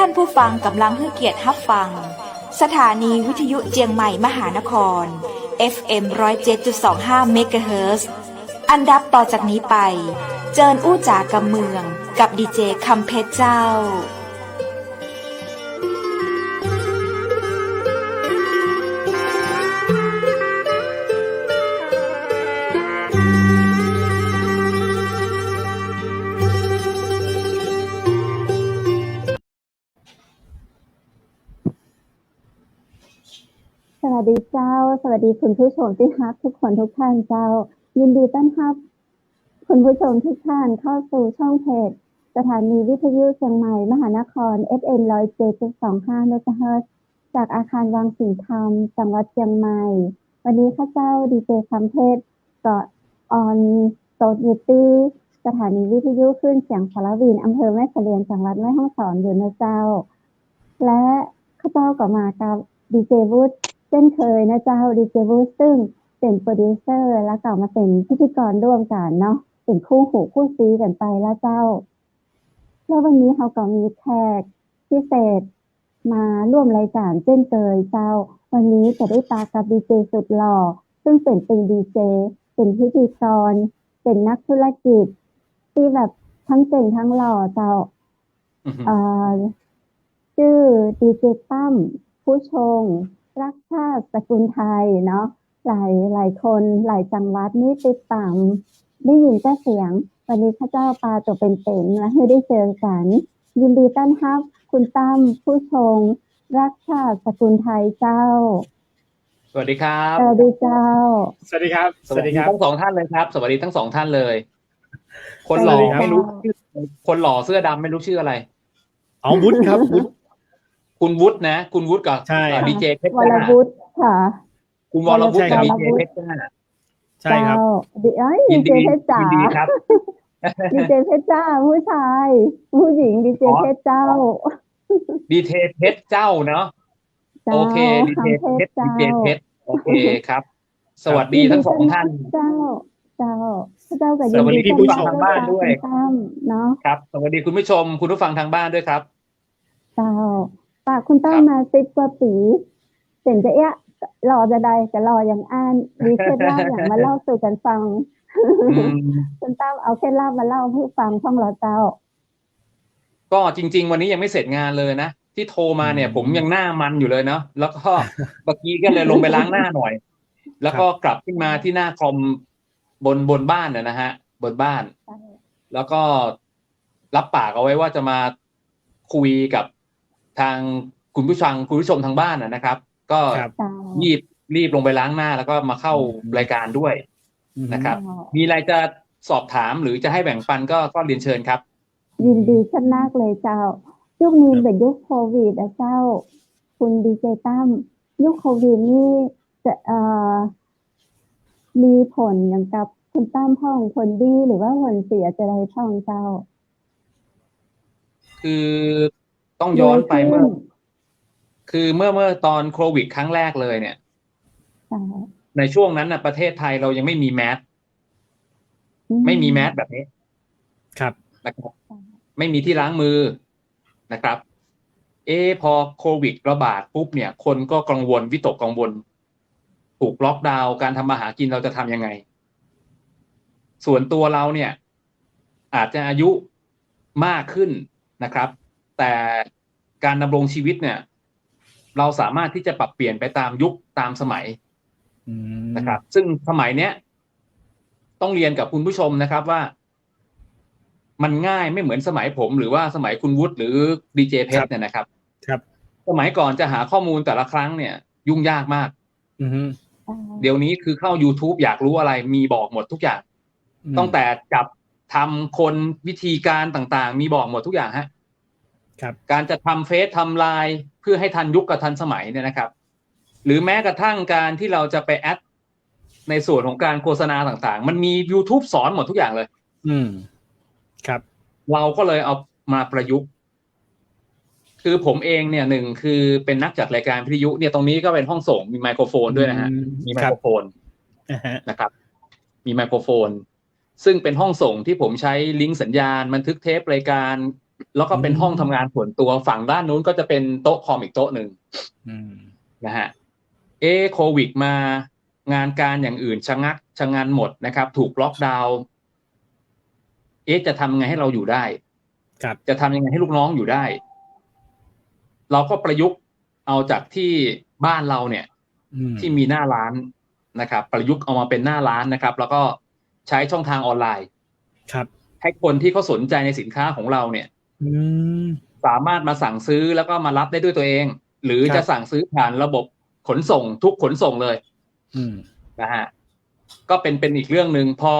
ท่านผู้ฟังกำลังให้เกียรติรับฟังสถานีวิทยุเจียงใหม่มหานคร FM 107.25 เมกะเฮิรตซ์อันดับต่อจากนี้ไปเจิญอู้จ๋ากำเมืองกับดีเจคำเพชรเจ้าสวัสดีเจ้าสวัสดีคุณผู้ชมที่รักทุกคนทุกท่านเจ้ายินดีต้อนรับคุณผู้ชมทุกท่านเข้าสู่ช่องเพจสถานีวิทยุเชียงใหม่มหานคร FM 107.25 เมกะเฮิรตซ์จากอาคารวังสิงห์ธรรมจังหวัดเชียงใหม่วันนี้ข้าเจ้าดีเจคำเพชรก็ออนโซนิตี้สถานีวิทยุคลื่นเสียงสารวินอำเภอแม่เสลียงจังหวัดแม่ฮ่องสอนอยู่นะเจ้าและข้าเจ้าก็มากับดีเจวุฒิเช่นเคยนะเจ้าดีเจวูซึ่งเป็นโปรดิวเซอร์แล้วก็มาเป็นพิธีกรร่วมกันเนาะเป็นคู่หูคู่ซีกันไปแล้วเจ้าแล้ววันนี้เขาก็มีแขกพิเศษมาร่วมรายการเช่นเคยเจ้าวันนี้จะได้ตากับดีเจสุดหล่อซึ่งเป็นดีเจเป็นพิธีกรเป็นนักธุรกิจที่แบบทั้งเก่งทั้งหล่อเจ้าชื่อดีเจตั้มผู้ชงรักชาติสกุลไทยเนาะหลายคนหลายจังหวัดนี่ติดตามได้ยินแต่เสียงวันนี้ข้าเจ้าปาตัวเป็นๆและให้ได้เจอกันยินดีต้อนรับคุณตั้มผู้ชงรักชาติสกุลไทยเจ้าสวัสดีครับสวัสดีเจ้าสวัสดีครับสวัสดีทั้งสองท่านเลยครับสวัสดีทั้งสองท่านเลยคนหล่อไม่รู้ชื่อคนหล่อเสื้อดำไม่รู้ชื่ออะไรอ๋อวุฒิครับวุฒิคุณวุฒินะคุณวุฒิกับดีเจเพชรวรวุฒิค่ะคุณวรวุฒิกับดีเจเพชรใช่ครับดีเจเพชรจ๋ายินดีครับดีเจเพชรจ้าผู้ชายผู้หญิงดีเจเพชรเจ้าดีเจเพชรเจ้าเนาะโอเคดีเจเพชรดีเจเพชรโอเคครับสวัสดีทั้งสองท่านเจ้ากับสวัสดีผู้ฟังทางบ้านด้วยเนาะครับสวัสดีคุณผู้ชมคุณผู้ฟังทางบ้านด้วยครับเจ้าฝากคุณตั้มมา10 กว่าปีเป็นจะรอจะได้จะรออย่างอ่านมีเคล็ดลับอย่างมาเล่าสู่กันฟังคุณตั้มเอาเคล็ดลับมาเล่าให้ฟังช่องเราเจ้าก็จริงๆวันนี้ยังไม่เสร็จงานเลยนะที่โทรมาเนี่ยผมยังหน้ามันอยู่เลยเนาะแล้วก็เมื่อกี้ก็เลยลงไปล้างหน้าหน่อยแล้วก็กลับขึ้นมาที่หน้าคอมบนบ้านนะฮะบนบ้านแล้วก็รับปากเอาไว้ว่าจะมาคุยกับทางคุณผู้ชมทางบ้านนะครับก็รีบลงไปล้างหน้าแล้วก็มาเข้ารายการด้วยนะครับมีอะไรจะสอบถามหรือจะให้แบ่งปันก็เรียนเชิญครับยินดีชั้นมากเลยเจ้ายุคนี้เป็นยุคโควิดนะเจ้าคุณดีเจตั้มยุคโควิดนี่จะมีผลอย่างกับคุณตั้มพ่องผลดีหรือว่าผลเสียจะได้พ่องเจ้าคือต้องย้อนไปเมื่อตอนโควิดครั้งแรกเลยเนี่ยในช่วงนั้นนะประเทศไทยเรายังไม่มีแมสแบบนี้ครับนะครับไม่มีที่ล้างมือนะครับพอโควิดระบาดปุ๊บเนี่ยคนก็กังวลวิตกกังวลถูกล็อกดาวน์การทำมาหากินเราจะทำยังไงส่วนตัวเราเนี่ยอาจจะอายุมากขึ้นนะครับแต่การดำรงชีวิตเนี่ยเราสามารถที่จะปรับเปลี่ยนไปตามยุคตามสมัยนะครับซึ่งสมัยเนี้ยต้องเรียนกับคุณผู้ชมนะครับว่ามันง่ายไม่เหมือนสมัยผมหรือว่าสมัยคุณวุฒิหรือดีเจเพชรเนี่ยนะครับสมัยก่อนจะหาข้อมูลแต่ละครั้งเนี่ยยุ่งยากมากเดี๋ยวนี้คือเข้า YouTube อยากรู้อะไรมีบอกหมดทุกอย่างตั้งแต่จับทำคนวิธีการต่างๆมีบอกหมดทุกอย่างฮะการจะทำเฟซทำไลน์เพื่อให้ทันยุคกับทันสมัยเนี่ยนะครับหรือแม้กระทั่งการที่เราจะไปแอดในส่วนของการโฆษณาต่างๆมันมี YouTube สอนหมดทุกอย่างเลยครับเราก็เลยเอามาประยุกต์คือผมเองเนี่ยหนึ่งคือเป็นนักจัดรายการวิทยุเนี่ยตรงนี้ก็เป็นห้องส่งมีไมโครโฟนด้วยนะฮะมีไมโครโฟนนะครับมีไมโครโฟนซึ่งเป็นห้องส่งที่ผมใช้ลิงก์สัญญาณบันทึกเทปรายการ แล้วก็เป็นห้องทำงานส่วนตัวฝั่งด้านนู้นก็จะเป็นโต๊ะคอมอีกโต๊ะหนึ่ง นะฮะโควิดมางานการอย่างอื่นชะงันหมดนะครับ ถูกล็อกดาวน์จะทำยังไงให้เราอยู่ได้ ครับ จะทำยังไงให้ลูกน้องอยู่ได้ เราก็ประยุกต์เอาจากที่บ้านเราเนี่ยที่มีหน้าร้านนะครับ ประยุกต์เอามาเป็นหน้าร้านนะครับ แล้วก็ใช้ช่องทางออนไลน์ ครับ ให้คนที่เขาสนใจในสินค้าของเราเนี่ยสามารถมาสั่งซื้อแล้วก็มารับได้ด้วยตัวเอง หรือจะสั่งซื้อผ่านระบบขนส่งทุกขนส่งเลยนะฮะก็เป็นอีกเรื่องหนึ่งพอ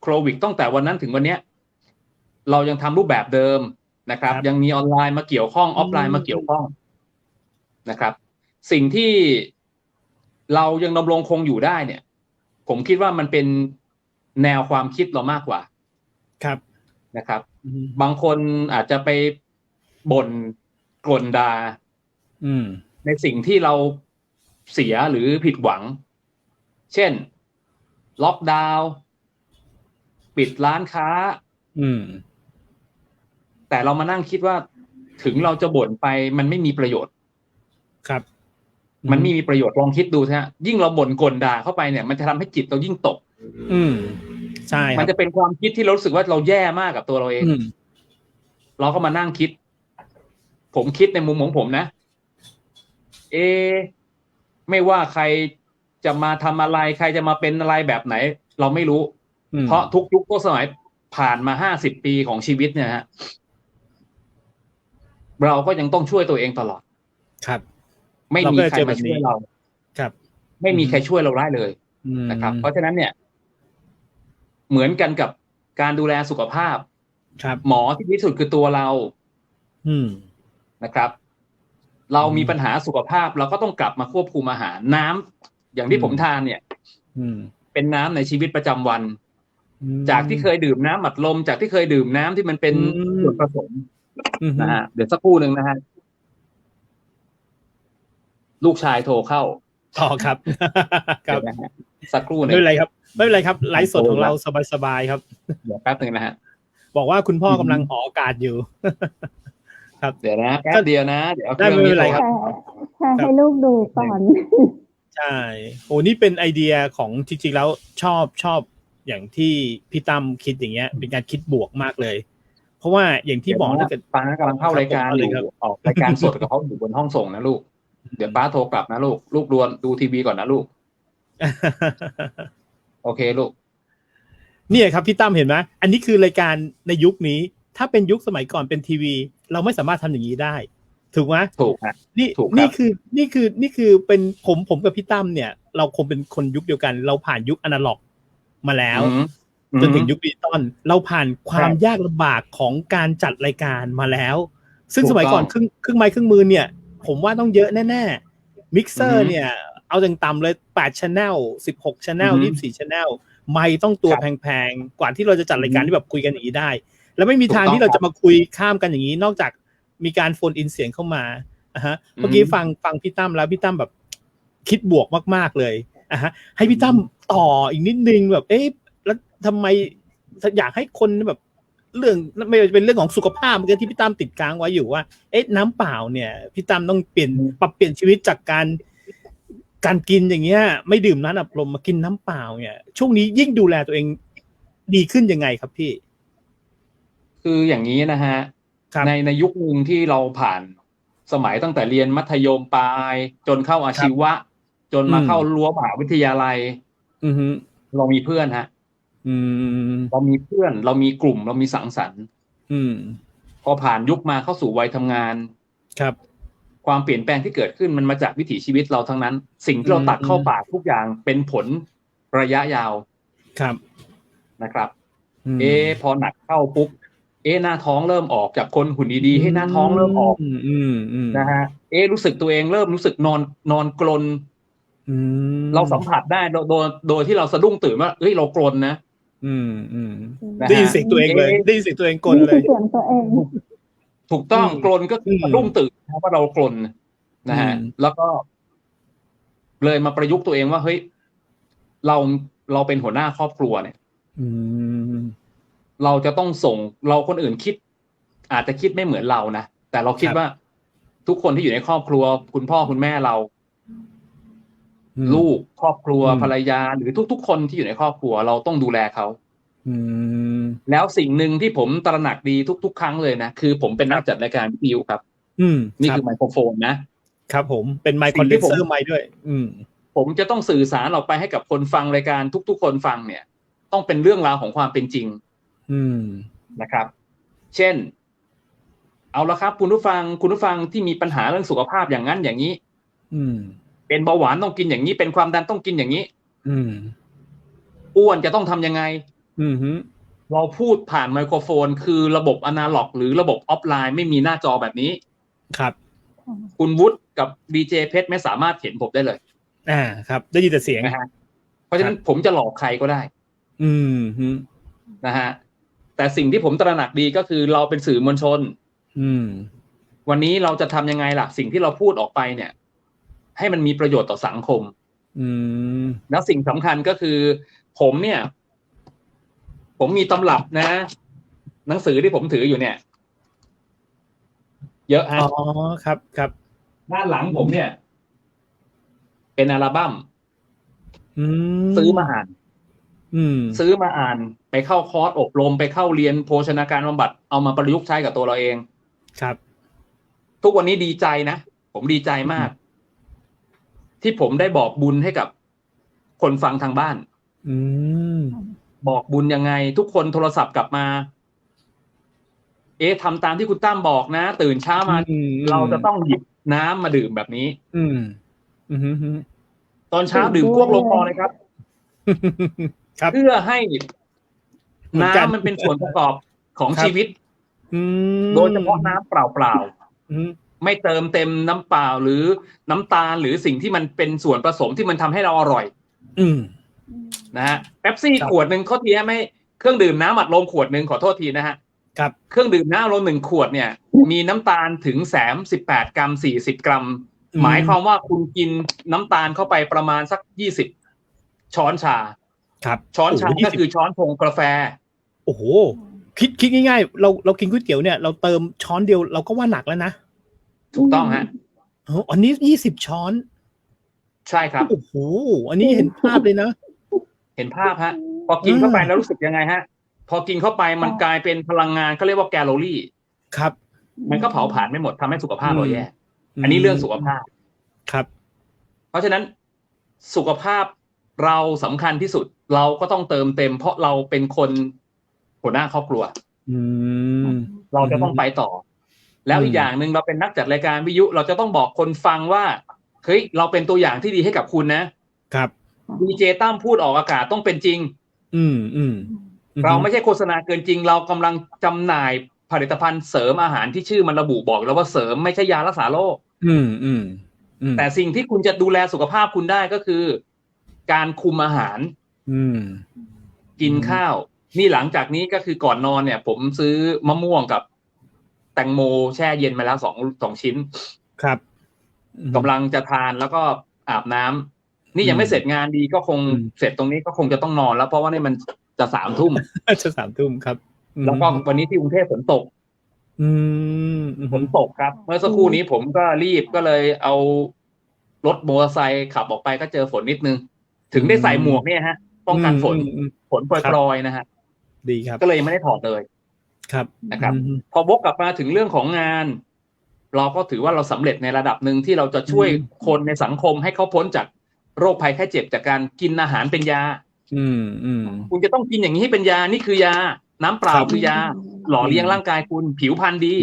โควิดตั้งแต่วันนั้นถึงวันเนี้ยเรายังทำรูปแบบเดิมนะครับ ยังมีออนไลน์มาเกี่ยวข้องออฟไลน์มาเกี่ยวข้องนะครับ สิ่งที่เรายังดำรงคงอยู่ได้เนี่ยผมคิดว่ามันเป็นแนวความคิดเรามากกว่าครับนะครับบางคนอาจจะไปบ่นกล่นด่าในสิ่งที่เราเสียหรือผิดหวังเช่นล็อกดาวน์ปิดร้านค้าแต่เรามานั่งคิดว่าถึงเราจะบ่นไปมันไม่มีประโยชน์ครับมันไม่มีประโยชน์ลองคิดดูนะฮะยิ่งเราบ่นกลด่าเข้าไปเนี่ยมันจะทำให้จิตเรายิ่งตกใช่มันจะเป็นความคิดที่เรารู้สึกว่าเราแย่มากกับตัวเราเองเราก็มานั่งคิดผมคิดในมุมของผมนะไม่ว่าใครจะมาทำอะไรใครจะมาเป็นอะไรแบบไหนเราไม่รู้เพราะทุกยุคทุกสมัยผ่านมา50 ปีของชีวิตเนี่ยฮะเราก็ยังต้องช่วยตัวเองตลอดครับไม่มีใครมาช่วยเราครับไม่มีใครช่วยเราได้เลยนะครับเพราะฉะนั้นเนี่ยเหมือนกันกับการดูแลสุขภาพหมอที่ดีที่สุดคือตัวเรานะครับเรามีปัญหาสุขภาพเราก็ต้องกลับมาควบคุมอาหารน้ำอย่างที่ผมทานเนี่ยเป็นน้ำในชีวิตประจำวันจากที่เคยดื่มน้ำอัดลมจากที่เคยดื่มน้ำที่มันเป็นส่วนผสมนะฮะเดี๋ยวสักครู่หนึ่งนะฮะลูกชายโทรเข้าครับครับสักครู่หนึ่งไม่เป็นไรครับไม่เป็นไรครับไลฟ์สดของเราสบายๆครับเดี๋ยวแป๊บนึงนะฮะบอกว่าคุณพ่อกำลังออกอากาศอยู่ครับเดี๋ยวนะแป๊บเดียวนะเดี๋ยวได้ไม่เป็นไรครับให้ลูกดูก่อนใช่โอ้นี่เป็นไอเดียของจริงๆแล้วชอบอย่างที่พี่ตั้มคิดอย่างเงี้ยเป็นการคิดบวกมากเลยเพราะว่าอย่างที่บอกถ้าเกิดป้ากำลังเข้ารายการอยู่ออกรายการสดกับเขาอยู่บนห้องส่งนะลูกเดี๋ยวป้าโทรกลับนะลูกดูทีวีก่อนนะลูกโอเคลูกเนี่ยครับพี่ตั้มเห็นไหมอันนี้คือรายการในยุคนี้ถ้าเป็นยุคสมัยก่อนเป็นทีวีเราไม่สามารถทำอย่างนี้ได้ถูกไหมถูกครับนี่คือเป็นผมกับพี่ตั้มเนี่ยเราคงเป็นคนยุคเดียวกันเราผ่านยุคอนาล็อกมาแล้วจนถึงยุคดิจิตอลเราผ่านความยากลำบากของการจัดรายการมาแล้วซึ่งสมัยก่อนเครื่องไม้เครื่องมือเนี่ยผมว่าต้องเยอะแน่ๆมิกเซอร์เนี่ยเอาต่ำๆเลย8 channel 16 channel 24 channel ไมค์ต้องตัวแพงๆกว่าที่เราจะจัดรายการที่แบบคุยกันอย่างนี้ได้แล้วไม่มีทางที่เราจะมาคุยข้ามกันอย่างนี้นอกจากมีการโฟนอินเสียงเข้ามาเมื่อกี้ฟังพี่ตั้มแล้วพี่ตั้มแบบคิดบวกมากๆเลยให้พี่ตั้มต่ออีกนิดนึงแบบแล้วทำไมอยากให้คนแบบเรื่องไม่เป็นเรื่องของสุขภาพเมื่อกี้ที่พี่ตั้มติดค้างไว้อยู่ว่าน้ำเปล่าเนี่ยพี่ตั้มต้องปรับเปลี่ยนชีวิตจากการกินอย่างเงี้ยไม่ดื่มน้ำอัดลมมากินน้ำเปล่าเนี่ยช่วงนี้ยิ่งดูแลตัวเองดีขึ้นยังไงครับพี่คืออย่างนี้นะฮะในยุคนึงที่เราผ่านสมัยตั้งแต่เรียนมัธยมปลายจนเข้าอาชีวะจนมาเข้ารั้วมหาวิทยาลัยเรามีเพื่อนฮะเรามีเพื่อนเรามีกลุ่มเรามีสังสรรค์พอผ่านยุคมาเข้าสู่วัยทำงานครับความเปลี่ยนแปลงที่เกิดขึ้นมันมาจากวิถีชีวิตเราทั้งนั้นสิ่งที่เราตักเข้าปากทุกอย่างเป็นผลระยะยาวครับนะครับพอหนักเข้าปุ๊บหน้าท้องเริ่มออกจากคนหุ่นดีๆให้หน้าท้องเริ่มออกนะฮะรู้สึกตัวเองเริ่มรู้สึกนอนกรนเราสัมผัสได้โดยที่เราสะดุ้งตื่นว่าเรากรนนะได้ยินเสียงตัวเองเลยได้ยินเสียงตัวเองกรนเลยเสียงตัวเองถูกต้องกรนก็คือสะดุ้งตื่นว่าเรากรนนะฮะแล้วก็เลยมาประยุกต์ตัวเองว่าเฮ้ยเราเป็นหัวหน้าครอบครัวเนี่ยเราจะต้องส่งเราคนอื่นคิด อาจจะคิดไม่เหมือนเรานะแต่เราคิดว่าทุกคนที่อยู่ในครอบครัวคุณพ่อคุณแม่เราลูกครอบครัวภรรยาหรือทุกๆคนที่อยู่ในครอบครัวเราต้องดูแลเขาแล้วสิ่งหนึ่งที่ผมตระหนักดีทุกๆครั้งเลยนะคือผมเป็นนักจัดรายการวิทยุครับนี่คือไมโครโฟนนะครับผมเป็นไมค์คอนเดนเซอร์ไมค์ด้วยผมจะต้องสื่อสารออกไปให้กับคนฟังรายการทุกๆคนฟังเนี่ยต้องเป็นเรื่องราวของความเป็นจริงนะครับเช่นเอาละครับคุณผู้ฟังที่มีปัญหาเรื่องสุขภาพอย่างนั้นอย่างนี้เป็นเบาหวานต้องกินอย่างนี้เป็นความดันต้องกินอย่างนี้อ้วนจะต้องทำยังไงเราพูดผ่านไมโครโฟนคือระบบอนาล็อกหรือระบบออฟไลน์ไม่มีหน้าจอแบบนี้ครับคุณวุฒิกับดีเจเพชรไม่สามารถเห็นผมได้เลยครับได้ยินแต่เสียงนะฮะเพราะฉะนั้นผมจะหลอกใครก็ได้นะฮะแต่สิ่งที่ผมตระหนักดีก็คือเราเป็นสื่อมวลชนวันนี้เราจะทำยังไงล่ะสิ่งที่เราพูดออกไปเนี่ยให้มันมีประโยชน์ต่อสังคมแล้วสิ่งสำคัญก็คือผมมีตำรับนะหนังสือที่ผมถืออยู่เนี่ยเยอะฮะครับด้านหลังผมเนี่ยเป็นอัลบั้มซื้อมาอ่านไปเข้าคอร์สอบรมไปเข้าเรียนโภชนาการบำบัดเอามาประยุกต์ใช้กับตัวเราเองครับทุกวันนี้ดีใจนะผมดีใจมากที่ผมได้บอกบุญให้กับคนฟังทางบ้านบอกบุญยังไงทุกคนโทรศัพท์กลับมาทำตามที่คุณตั้มบอกนะตื่นเช้ามาเราจะต้องหยิบน้ำมาดื่มแบบนี้ตอนเช้าดื่มกวกโลคอเลยครับเพื่อให้น้ำมันเป็นส่วนประกอบของชีวิตโดยเฉพาะน้ำเปล่าๆไม่เติมเต็มน้ำเปล่าหรือน้ำตาลหรือสิ่งที่มันเป็นส่วนผสมที่มันทำให้เราอร่อยนะฮะเป๊ปซี่ขวดนึงเขาทีไม่เครื่องดื่มน้ำอัดลมขวดนึงขอโทษทีนะฮะครับเครื่องดื่มน้ำอัดลม1ขวดเนี่ยมีน้ำตาลถึง18 กรัม40 กรัมหมายความว่าคุณกินน้ำตาลเข้าไปประมาณสัก20ช้อนชาครับช้อนชาก็คือช้อนชงกาแฟโอ้โหคิดง่ายๆเรากินก๋วยเตี๋ยวเนี่ยเราเติมช้อนเดียวเราก็ว่าหนักแล้วนะถูกต้องฮะอันนี้20ช้อนใช่ครับโอ้โหอันนี้เห็นภาพเลยนะเห็นภาพฮะพอกินเข้าไปแล้วรู้สึกยังไงฮะพอกินเข้าไปมันกลายเป็นพลังงานเขาเรียกว่าแคลอรี่ครับมันก็เผาผลาญไม่หมดทำให้สุขภาพเราแย่อันนี้เรื่องสุขภาพครับเพราะฉะนั้นสุขภาพเราสำคัญที่สุดเราก็ต้องเติมเต็มเพราะเราเป็นคนหัวหน้าครอบครัวเราจะต้องไปต่อแล้วอีกอย่างหนึ่งเราเป็นนักจัดรายการวิทยุเราจะต้องบอกคนฟังว่าเฮ้ยเราเป็นตัวอย่างที่ดีให้กับคุณนะครับดีเจตั้มพูดออกอากาศต้องเป็นจริงเราไม่ใช่โฆษณาเกินจริงเรากำลังจำหน่ายผลิตภัณฑ์เสริมอาหารที่ชื่อมันระบุบอกแล้วว่าเสริมไม่ใช่ยารักษาโรคแต่สิ่งที่คุณจะดูแลสุขภาพคุณได้ก็คือการคุมอาหารกินข้าวนี่หลังจากนี้ก็คือก่อนนอนเนี่ยผมซื้อมะม่วงกับแตงโมแช่เย็นมาแล้ว2ชิ้นครับกำลังจะทานแล้วก็อาบน้ำนี่ยังไม่เสร็จงานดีก็คงเสร็จตรงนี้ก็คงจะต้องนอนแล้วเพราะว่านี่มันจะ3 ทุ่มจะ3 ทุ่มครับแล้วก็วันนี้ที่กรุงเทพฝนตกฝนตกครับเมื่อสักครู่นี้ผมก็รีบก็เลยเอารถมอเตอร์ไซค์ขับออกไปก็เจอฝนนิดนึงถึงได้ใส่หมวกเนี่ยฮะป้องกันฝนโปรยๆนะฮะดีครับก็เลยไม่ได้ถอดเลยครับนะครับพอวกกลับมาถึงเรื่องของงานเราก็ถือว่าเราสำเร็จในระดับหนึ่งที่เราจะช่วยคนในสังคมให้เขาพ้นจากโรคภัยไข้เจ็บจากการกินอาหารเป็นยาคุณจะต้องกินอย่างนี้ให้เป็นยานี่คือยาน้ำเปล่าคือยาหล่อเลี้ยงร่างกายคุณผิวพรรณดี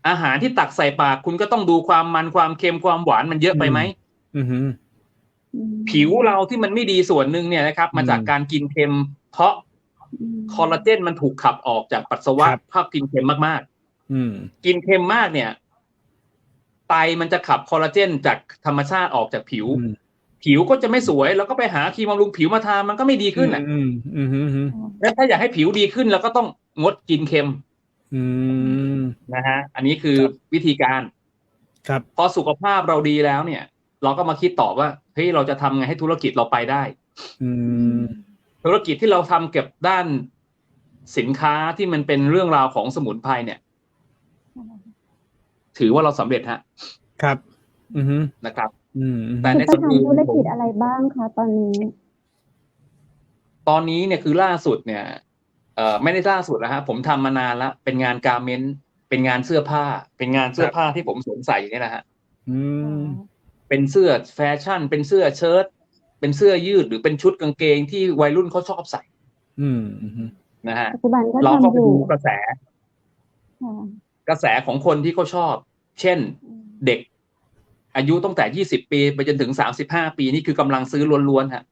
อาหารที่ตักใส่ปากคุณก็ต้องดูความมันความเค็มความหวานมันเยอะไปไหมผิวเราที่มันไม่ดีส่วนหนึ่งเนี่ยนะครับมาจากการกินเค็มเพราะคอลลาเจนมันถูกขับออกจากปัสสาวะภาพกินเค็มมากๆกินเค็มมากเนี่ยไตมันจะขับคอลลาเจนจากธรรมชาติออกจากผิวก็จะไม่สวยแล้วก็ไปหาครีมบำรุงผิวมาทามันก็ไม่ดีขึ้นแล้วถ้าอยากให้ผิวดีขึ้นเราก็ต้องงดกินเค็มนะฮะอันนี้คือวิธีการครับพอสุขภาพเราดีแล้วเนี่ยเราก็มาคิดต่อว่าเฮ้ยเราจะทำไงให้ธุรกิจเราไปได้ธุรกิจที่เราทำเก็บด้าน สินค้าที่มันเป็นเรื่องราวของสมุนไพรเนี่ย ถือว่าเราสำเร็จฮะ ครับ อือฮึ นะครับ อืม แต่ คุณ ใน ป้า ส่วนอื่น ทำธุรกิจอะไรบ้างคะตอนนี้ ตอนนี้เนี่ยคือล่าสุดเนี่ยไม่ได้ล่าสุดแล้วฮะผมทำมานานแล้วเป็นงานการ์เมนต์เป็นงานเสื้อผ้า เป็นงานเสื้อผ้าที่ผมสวมใส่นี่แหละฮะ อืม เป็นเสื้อแฟชั่น เป็นเสื้อเชิ้ตเป็นเสื้อยืดหรือเป็นชุดกางเกงที่วัยรุ่นเขาชอบใส่ อืม อืม นะฮะ ปัจจุบันก็ เราก็ ทำ ไป อยู่ ดูกระแส ค่ะ กระแสของคนที่เขาชอบ เช่น เด็กอายุตั้งแต่20 ปีไปจนถึง35 ปีนี่คือกำลังซื้อล้วนๆฮะ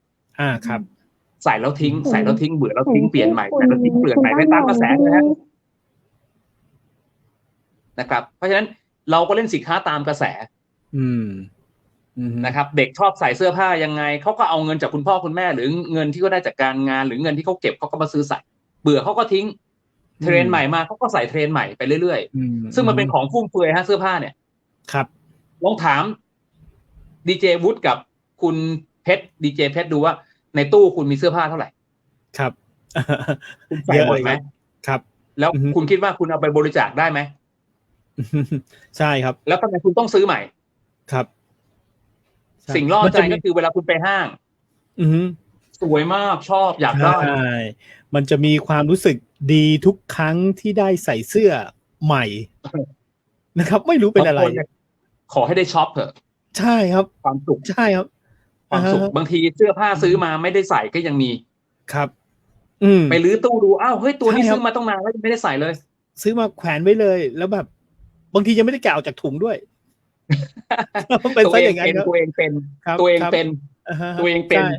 ครับ ใส่แล้วทิ้ง ใส่แล้วทิ้งเบื่อแล้วทิ้งเปลี่ยนใหม่ คุณ ใส่แล้วทิ้งเปลี่ยนใหม่ คุณ ไปตามกระแส ตั้ง เลยฮะ ที่ นะครับ เพราะฉะนั้นเราก็เล่นสินค้าตามกระแส อืม อืม นะครับ เด็กชอบใส่เสื้อผ้ายังไงเขาก็เอาเงินจากคุณพ่อคุณแม่หรือเงินที่เขาได้จากการงานหรือเงินที่เขาเก็บเขาก็มาซื้อใส่ เบื่อเขาก็ทิ้ง เทรนด์ใหม่มาเขาก็ใส่เทรนด์ใหม่ไปเรื่อย อืม ๆซึ่งมันเป็นของฟุ่มเฟือยฮะเสื้อผ้าเนี่ย ครับ ลองถามดีเจวุฒิกับคุณเพชรดีเจเพชรดูว่าในตู้คุณมีเสื้อผ้าเท่าไหร่ ครับ คุณใส่หมดไหม ครับ แล้ว อือฮึ คุณคิดว่าคุณเอาไปบริจาคได้ไหม ใช่ครับ แล้วทำไมคุณต้องซื้อใหม่ ครับใช่ สิ่งล่อใจ มันจะมี ก็คือเวลาคุณไปห้าง อือฮึ สวยมากชอบอยากได้ ใช่ มันจะมีความรู้สึกดีทุกครั้งที่ได้ใส่เสื้อใหม่ นะครับ ไม่รู้เป็นอะไร บางคนเนี่ยขอให้ได้ช็อปเถอะ ใช่ครับ ความสุข ใช่ครับ ความสุข บางทีเสื้อผ้าซื้อมาไม่ได้ใส่ก็ยังมี ครับ อืม ไปรื้อตู้ดูอ้าวเฮ้ยตัวนี้ ใช่ครับ ซื้อมาต้องนานแล้วยังไม่ได้ใส่เลย ซื้อมาแขวนไว้เลย แล้วแบบ บางทียังไม่ได้แกะออกจากถุงด้วย เป็น ตัว ซะ เอ อง ย่างนั้น เป็น ครับ ตัวเองเป็น ครับ ตัวเอง ครับ เป็น อ่าฮะ ตัวเองเป็น ใช่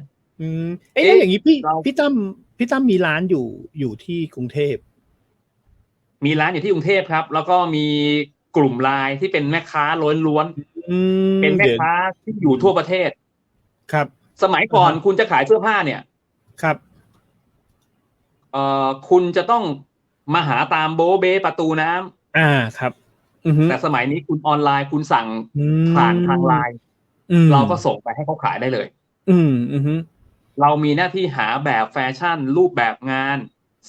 อืมแล้วอย่างนี้พี่ เรา พี่ตั้มมีร้านอยู่ที่กรุงเทพ มีร้านอยู่ที่กรุงเทพครับ แล้วก็มีกลุ่มไลน์ที่เป็นแม่ค้าล้วน อืม ๆเป็นแม่ค้าที่อยู่ทั่วประเทศ ครับ สมัยก่อน อ่าฮะ คุณจะขายเสื้อผ้าเนี่ย ครับ คุณจะต้องมาหาตามโบะเบประตูน้ำ ครับ อือฮึ แต่สมัยนี้คุณออนไลน์คุณสั่ง อืม ผ่านทางไลน์ อืม เราก็ส่งไปให้เขาขายได้เลย อืมอือฮึ เรามีหน้าที่หาแบบแฟชั่น รูปแบบงาน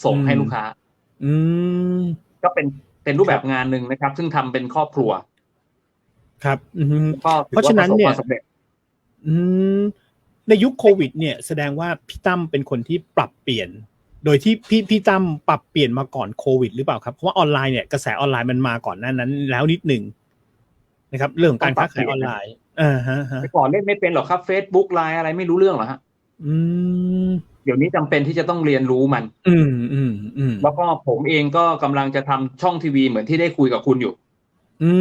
ส่งให้ลูกค้า อืม ก็เป็นรูปแบบงานหนึ่งนะครับ ซึ่งทำเป็นครอบครัว ครับ อือฮึ ก็ถือ เพราะ ว่า ฉะ ป นั้น ระสบ เนี่ ควาย มสำเร็จ อืมในยุคโควิด เนี่ยแสดงว่าพี่ตั้มเป็นคนที่ปรับเปลี่ยน โดยที่พี่ตั้มปรับเปลี่ยนมาก่อนโควิดหรือเปล่าครับเพราะว่าออนไลน์เนี่ยกระแสออนไลน์มันมาก่อนหน้านั้นแล้วนิดหนึ่งนะครับ เรื่องของการค้าขายออนไลน์ฮะ แต่ก่อนเล่นไม่เป็นหรอกครับ Facebook ไลน์อะไรไม่รู้เรื่องหรอฮะ อืม เดี๋ยวนี้จำเป็นที่จะต้องเรียนรู้มัน อืม แล้วก็ผมเองก็กำลังจะทำช่องทีวีเหมือนที่ได้คุยกับคุณอยู่ อื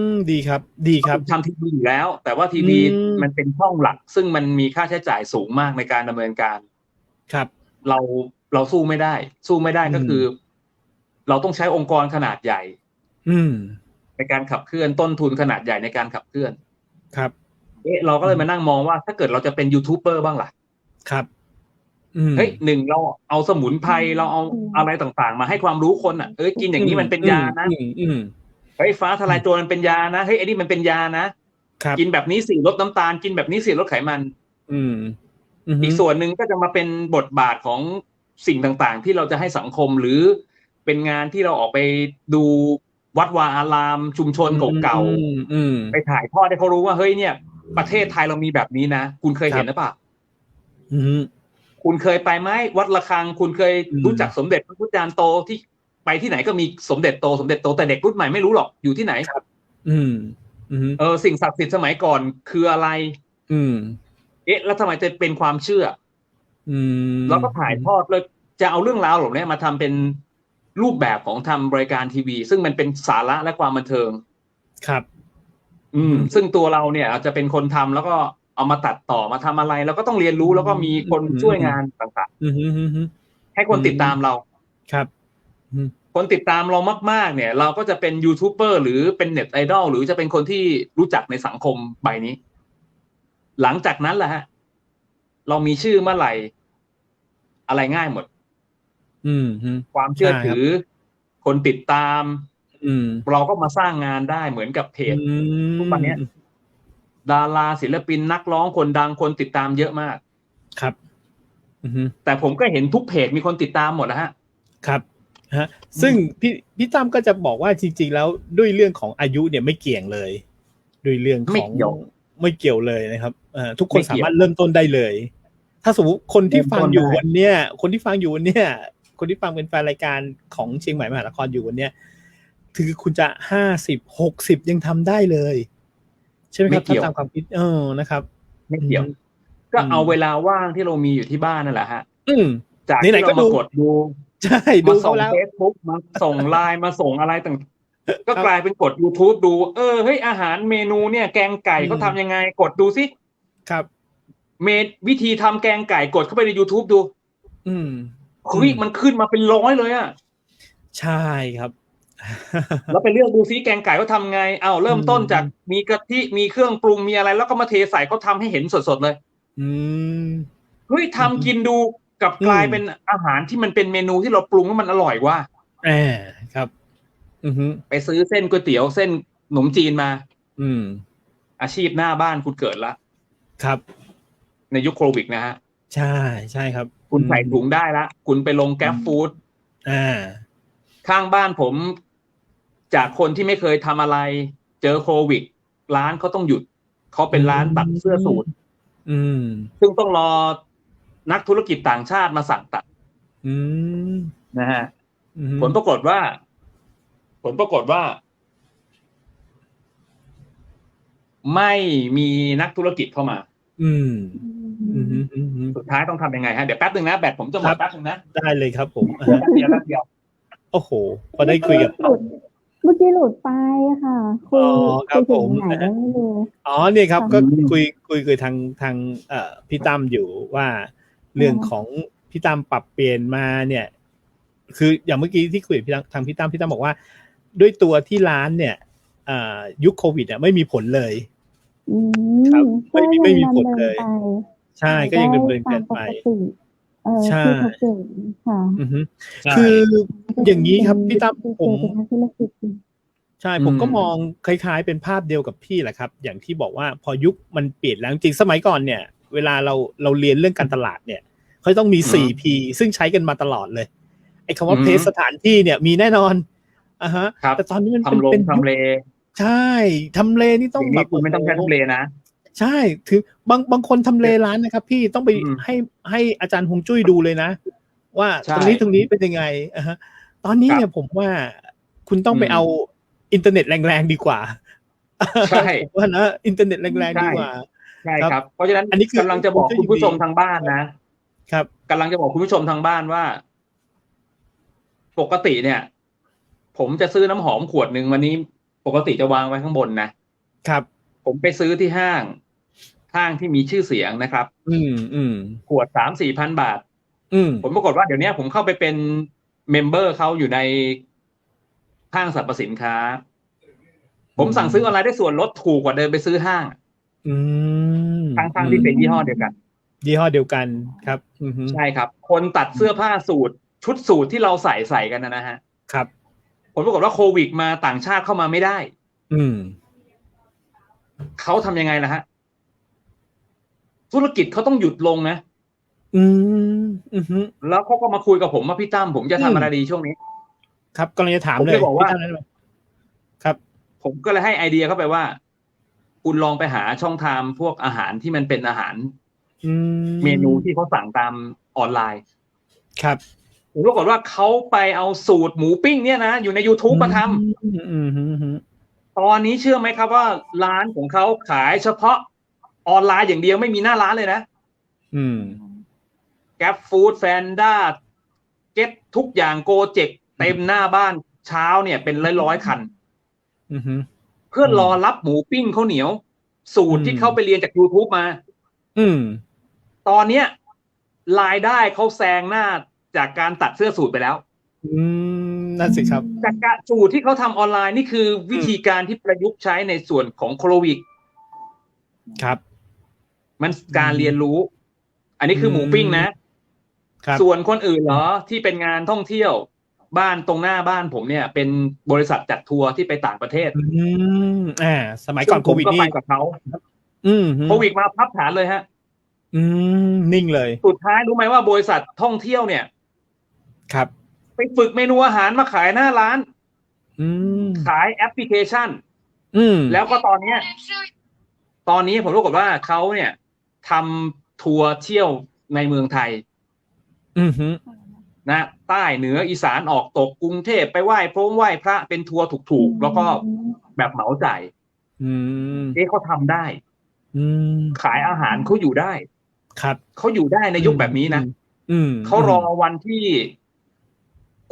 มดีครับ ดีครับ ทำทีวีอยู่แล้ว แต่ว่าทีวี อืม มันเป็นช่องหลัก ซึ่งมันมีค่าใช้จ่ายสูงมากในการดำเนินการ ครับ เราสู้ไม่ได้ สู้ไม่ได้ก็คือ เราต้องใช้องค์กรขนาดใหญ่ อืม ในการขับเคลื่อนต้นทุนขนาดใหญ่ในการขับเคลื่อน ครับ เราก็เลยมานั่งมองว่าถ้าเกิดเราจะเป็นยูทูบเบอร์บ้างล่ะ ครับ อืม เฮ้ยหนึ่งเราเอาสมุนไพรเราเอาอะไรต่างๆ มาให้ความรู้คนอ่ะกินอย่างนี้มันเป็นยานะ อืม เฮ้ยฟ้าทลายโจรมันเป็นยานะเฮ้ยไอ้นี่มันเป็นยานะครับ กินแบบนี้สิลดน้ำตาลกินแบบนี้สิลดไขมัน อืม อีกส่วนหนึ่งก็จะมาเป็นบทบาทของสิ่งต่างๆ ที่เราจะให้สังคมหรือเป็นงานที่เราออกไปดูวัดวาอารามชุมชนเก่าๆไปถ่ายทอดให้เขารู้ว่าเฮ้ยเนี่ย ประเทศไทยเรามีแบบนี้นะคุณเคยเห็นหรือเปล่า อืม คุณเคยไปไหมวัดระฆังคุณเคยรู้จักสมเด็จพระพุทธจารย์โตที่ไปที่ไหนก็มีสมเด็จโตแต่เด็กรุ่นใหม่ไม่รู้หรอกอยู่ที่ไหน อืม สิ่งศักดิ์สิทธิ์สมัยก่อนคืออะไร อืม แล้วทำไมจะเป็นความเชื่อ แล้วก็ถ่ายทอดเลยจะเอาเรื่องราวเหล่านี้มาทำเป็นรูปแบบของทำรายการทีวี ซึ่งมันเป็นสาระและความบันเทิง ครับ ซึ่งตัวเราเนี่ยอาจจะเป็นคนทำแล้วก็เอามาตัดต่อมาทำอะไรแล้วก็ต้องเรียนรู้แล้วก็มีคนช่วยงานต่างๆให้คนติดตามเรา ครับ คนติดตามเรามากๆเนี่ยเราก็จะเป็นยูทูบเบอร์หรือเป็นเน็ตไอดอลหรือจะเป็นคนที่รู้จักในสังคมใบนี้ หลังจากนั้นแหละฮะเรามีชื่อเมื่อไหร่อะไรง่ายหมดความเชื่อถือคนติดตามเราก็มาสร้างงานได้เหมือนกับเพจทุกวันนี้ดาราศิลปินนักร้องคนดังคนติดตามเยอะมากครับแต่ผมก็เห็นทุกเพจมีคนติดตามหมดนะฮะ ครับฮะซึ่งพี่ตั้มก็จะบอกว่าจริงๆแล้วด้วยเรื่องของอายุเนี่ยไม่เกี่ยงเลยด้วยเรื่องของไม่เกี่ยวเลยนะครับทุกคนสามารถเริ่มต้นได้เลยถ้าสมมติคนที่ฟังอยู่วันเนี้ยคนที่ฟังเป็นแฟนรายการของเชียงใหม่มหานครอยู่วันเนี้ยถือคุณจะ50-60ยังทำได้เลยใช่ไหมครับถ้าตามความคิดนะครับไม่เกี่ยวก็เอาเวลาว่างที่เรามีอยู่ที่บ้านนั่นแหละฮะจากที่เรามากดดูใช่ดูเขาแล้ว Facebook มาส่งไลน์มาส่งอะไรต่างก็กลายเป็นกด YouTube ดูเฮ้ยอาหารเมนูเนี่ยแกงไก่เขาทำยังไงกดดูสิครับวิธีทำแกงไก่กดเข้าไปใน YouTube ดูคุยมันขึ้นมาเป็น100เลยอ่ะใช่ครับแล้วไปเลือกดูซิแกงไก่เขาทำไงเริ่มต้นจากมีกะทิมีเครื่องปรุงมีอะไรแล้วก็มาเทใส่เขาทำให้เห็นสดๆเลยเฮ้ยทำกินดูกับกลายเป็นอาหารที่มันเป็นเมนูที่เราปรุงแล้วมันอร่อยกว่าครับไปซื้อเส้นก๋วยเตี๋ยวเส้นขนมจีนมาอาชีพหน้าบ้านคุณเกิดละครับในยุคโควิดนะฮะใช่ใช่ครับคุณใส่ถุงได้ละคุณไปลงแก๊ปฟู้ดข้างบ้านผมจากคนที่ไม่เคยทำอะไรเจอโควิดร้านเขาต้องหยุดเขาเป็นร้านตัดเสื้อสูทซึ่งต้องรอนักธุรกิจต่างชาติมาสั่งตัดนะฮะผลปรากฏว่าไม่มีนักธุรกิจเข้ามาสุดท้ายต้องทำยังไงฮะเดี๋ยวแป๊บนึงนะแบตผมจะหมดแป๊บนึงนะได้เลยครับผมเดียวโอ้โหพอได้คุยกับเมื่อกี้หลุดไปค่ะคุยครับผมเนี่ยครับก็คุยทางพี่ตั้มอยู่ว่าเรื่องของพี่ตั้มปรับเปลี่ยนมาเนี่ยคืออย่างเมื่อกี้ที่คุยกับทางพี่ตั้มบอกว่าด้วยตัวที่ร้านเนี่ยยุคโควิดไม่มีผลเลยครับไม่มีผลเลยใช่ก็ยังดำเนินการไปใช่คืออย่างนี้ครับพี่ตั้มผมใช่ผมก็มองคล้ายๆเป็นภาพเดียวกับพี่แหละครับอย่างที่บอกว่าพอยุคมันเปลี่ยนแล้วจริงสมัยก่อนเนี่ยเวลาเราเรียนเรื่องการตลาดเนี่ยเขาต้องมี 4P ซึ่งใช้กันมาตลอดเลยไอ้คำว่าเพจสถานที่เนี่ยมีแน่นอนฮะแต่ตอนนี้มันเป็นทำเลใช่ทำเลนี่ต้องแบบคุณไม่ต้องใช้ทำเลนะใช่คือบางคนทำเลร้านนะครับพี่ต้องไปให้อาจารย์ฮวงจุ้ยดูเลยนะว่าตรงนี้เป็นยังไงตอนนี้เนี่ยผมว่าคุณต้องไปเอาอินเทอร์เน็ตแรงๆดีกว่าใช่ว่านะอินเทอร์เน็ตแรงๆดีกว่าใช่ครับเพราะฉะนั้นอันนี้กำลังจะบอกคุณผู้ชมทางบ้านนะครับกำลังจะบอกคุณผู้ชมทางบ้านว่าปกติเนี่ยผมจะซื้อน้ำหอมขวดนึงวันนี้ปกติจะวางไว้ข้างบนนะครับผมไปซื้อที่ห้างที่มีชื่อเสียงนะครับขวด 3-4 พันบาทผมปรากฏว่าเดี๋ยวนี้ผมเข้าไปเป็นเมมเบอร์เขาอยู่ในห้างสรรพสินค้าผมสั่งซื้อออนไลน์ได้ส่วนลดถูกกว่าเดินไปซื้อห้างทั้งที่เป็นยี่ห้อเดียวกันครับใช่ครับคนตัดเสื้อผ้าสูทชุดสูทที่เราใส่กันนะฮะครับผลปรากฏว่าโควิดมาต่างชาติเข้ามาไม่ได้เขาทำยังไงล่ะฮะธุรกิจเขาต้องหยุดลงนะแล้วเขาก็มาคุยกับผมว่าพี่ตั้มผมจะทำอะไรดีช่วงนี้ครับกำลังจะถามเลยบอกว่าครับผมก็เลยให้ไอเดียเข้าไปว่าคุณลองไปหาช่องทางพวกอาหารที่มันเป็นอาหารเมนูที่เขาสั่งตามออนไลน์ครับผมปรากฏว่าเขาไปเอาสูตรหมูปิ้งเนี่ยนะอยู่ใน YouTube มาทำตอนนี้เชื่อไหมครับว่าร้านของเขาขายเฉพาะออนไลน์อย่างเดียวไม่มีหน้าร้านเลยนะGrab Food Panda เก็ตทุกอย่างโกเจ็กเต็มหน้าบ้านเช้าเนี่ยเป็นร้อยคันเพื่อรอรับหมูปิ้งข้าวเหนียวสูตรที่เขาไปเรียนจาก YouTube มาตอนเนี้ยรายได้เขาแซงหน้าจากการตัดเสื้อสูทไปแล้วนั่นสิครับจากการสูตรที่เขาทำออนไลน์นี่คือวิธีการที่ประยุกต์ใช้ในส่วนของโควิดครับมันการเรียนรู้อันนี้คือหมูปิ้งนะส่วนคนอื่นเหรอที่เป็นงานท่องเที่ยวบ้านตรงหน้าบ้านผมเนี่ยเป็นบริษัทจัดทัวร์ที่ไปต่างประเทศสมัยก่อนโควิดนี่ไปกับเขาโควิดมาพับฐานเลยฮะนิ่งเลยสุดท้ายรู้ไหมว่าบริษัทท่องเที่ยวเนี่ยครับไป ฝึกเมนูอาหารมาขายหน้าร้าน ขายแอปพลิเคชันแล้วก็ตอนนี้ผมรู้ว่าเขาเนี่ยทำทัวร์เที่ยวในเมืองไทยนะใต้เหนืออีสานออกตกกรุงเทพไปไหว้พระเป็นทัวร์ถูกๆแล้วก็แบบเหมาจ่ายเขาทำได้ขายอาหารเขาอยู่ได้ครับเขาอยู่ได้ในยุคแบบนี้นะเขารอวันที่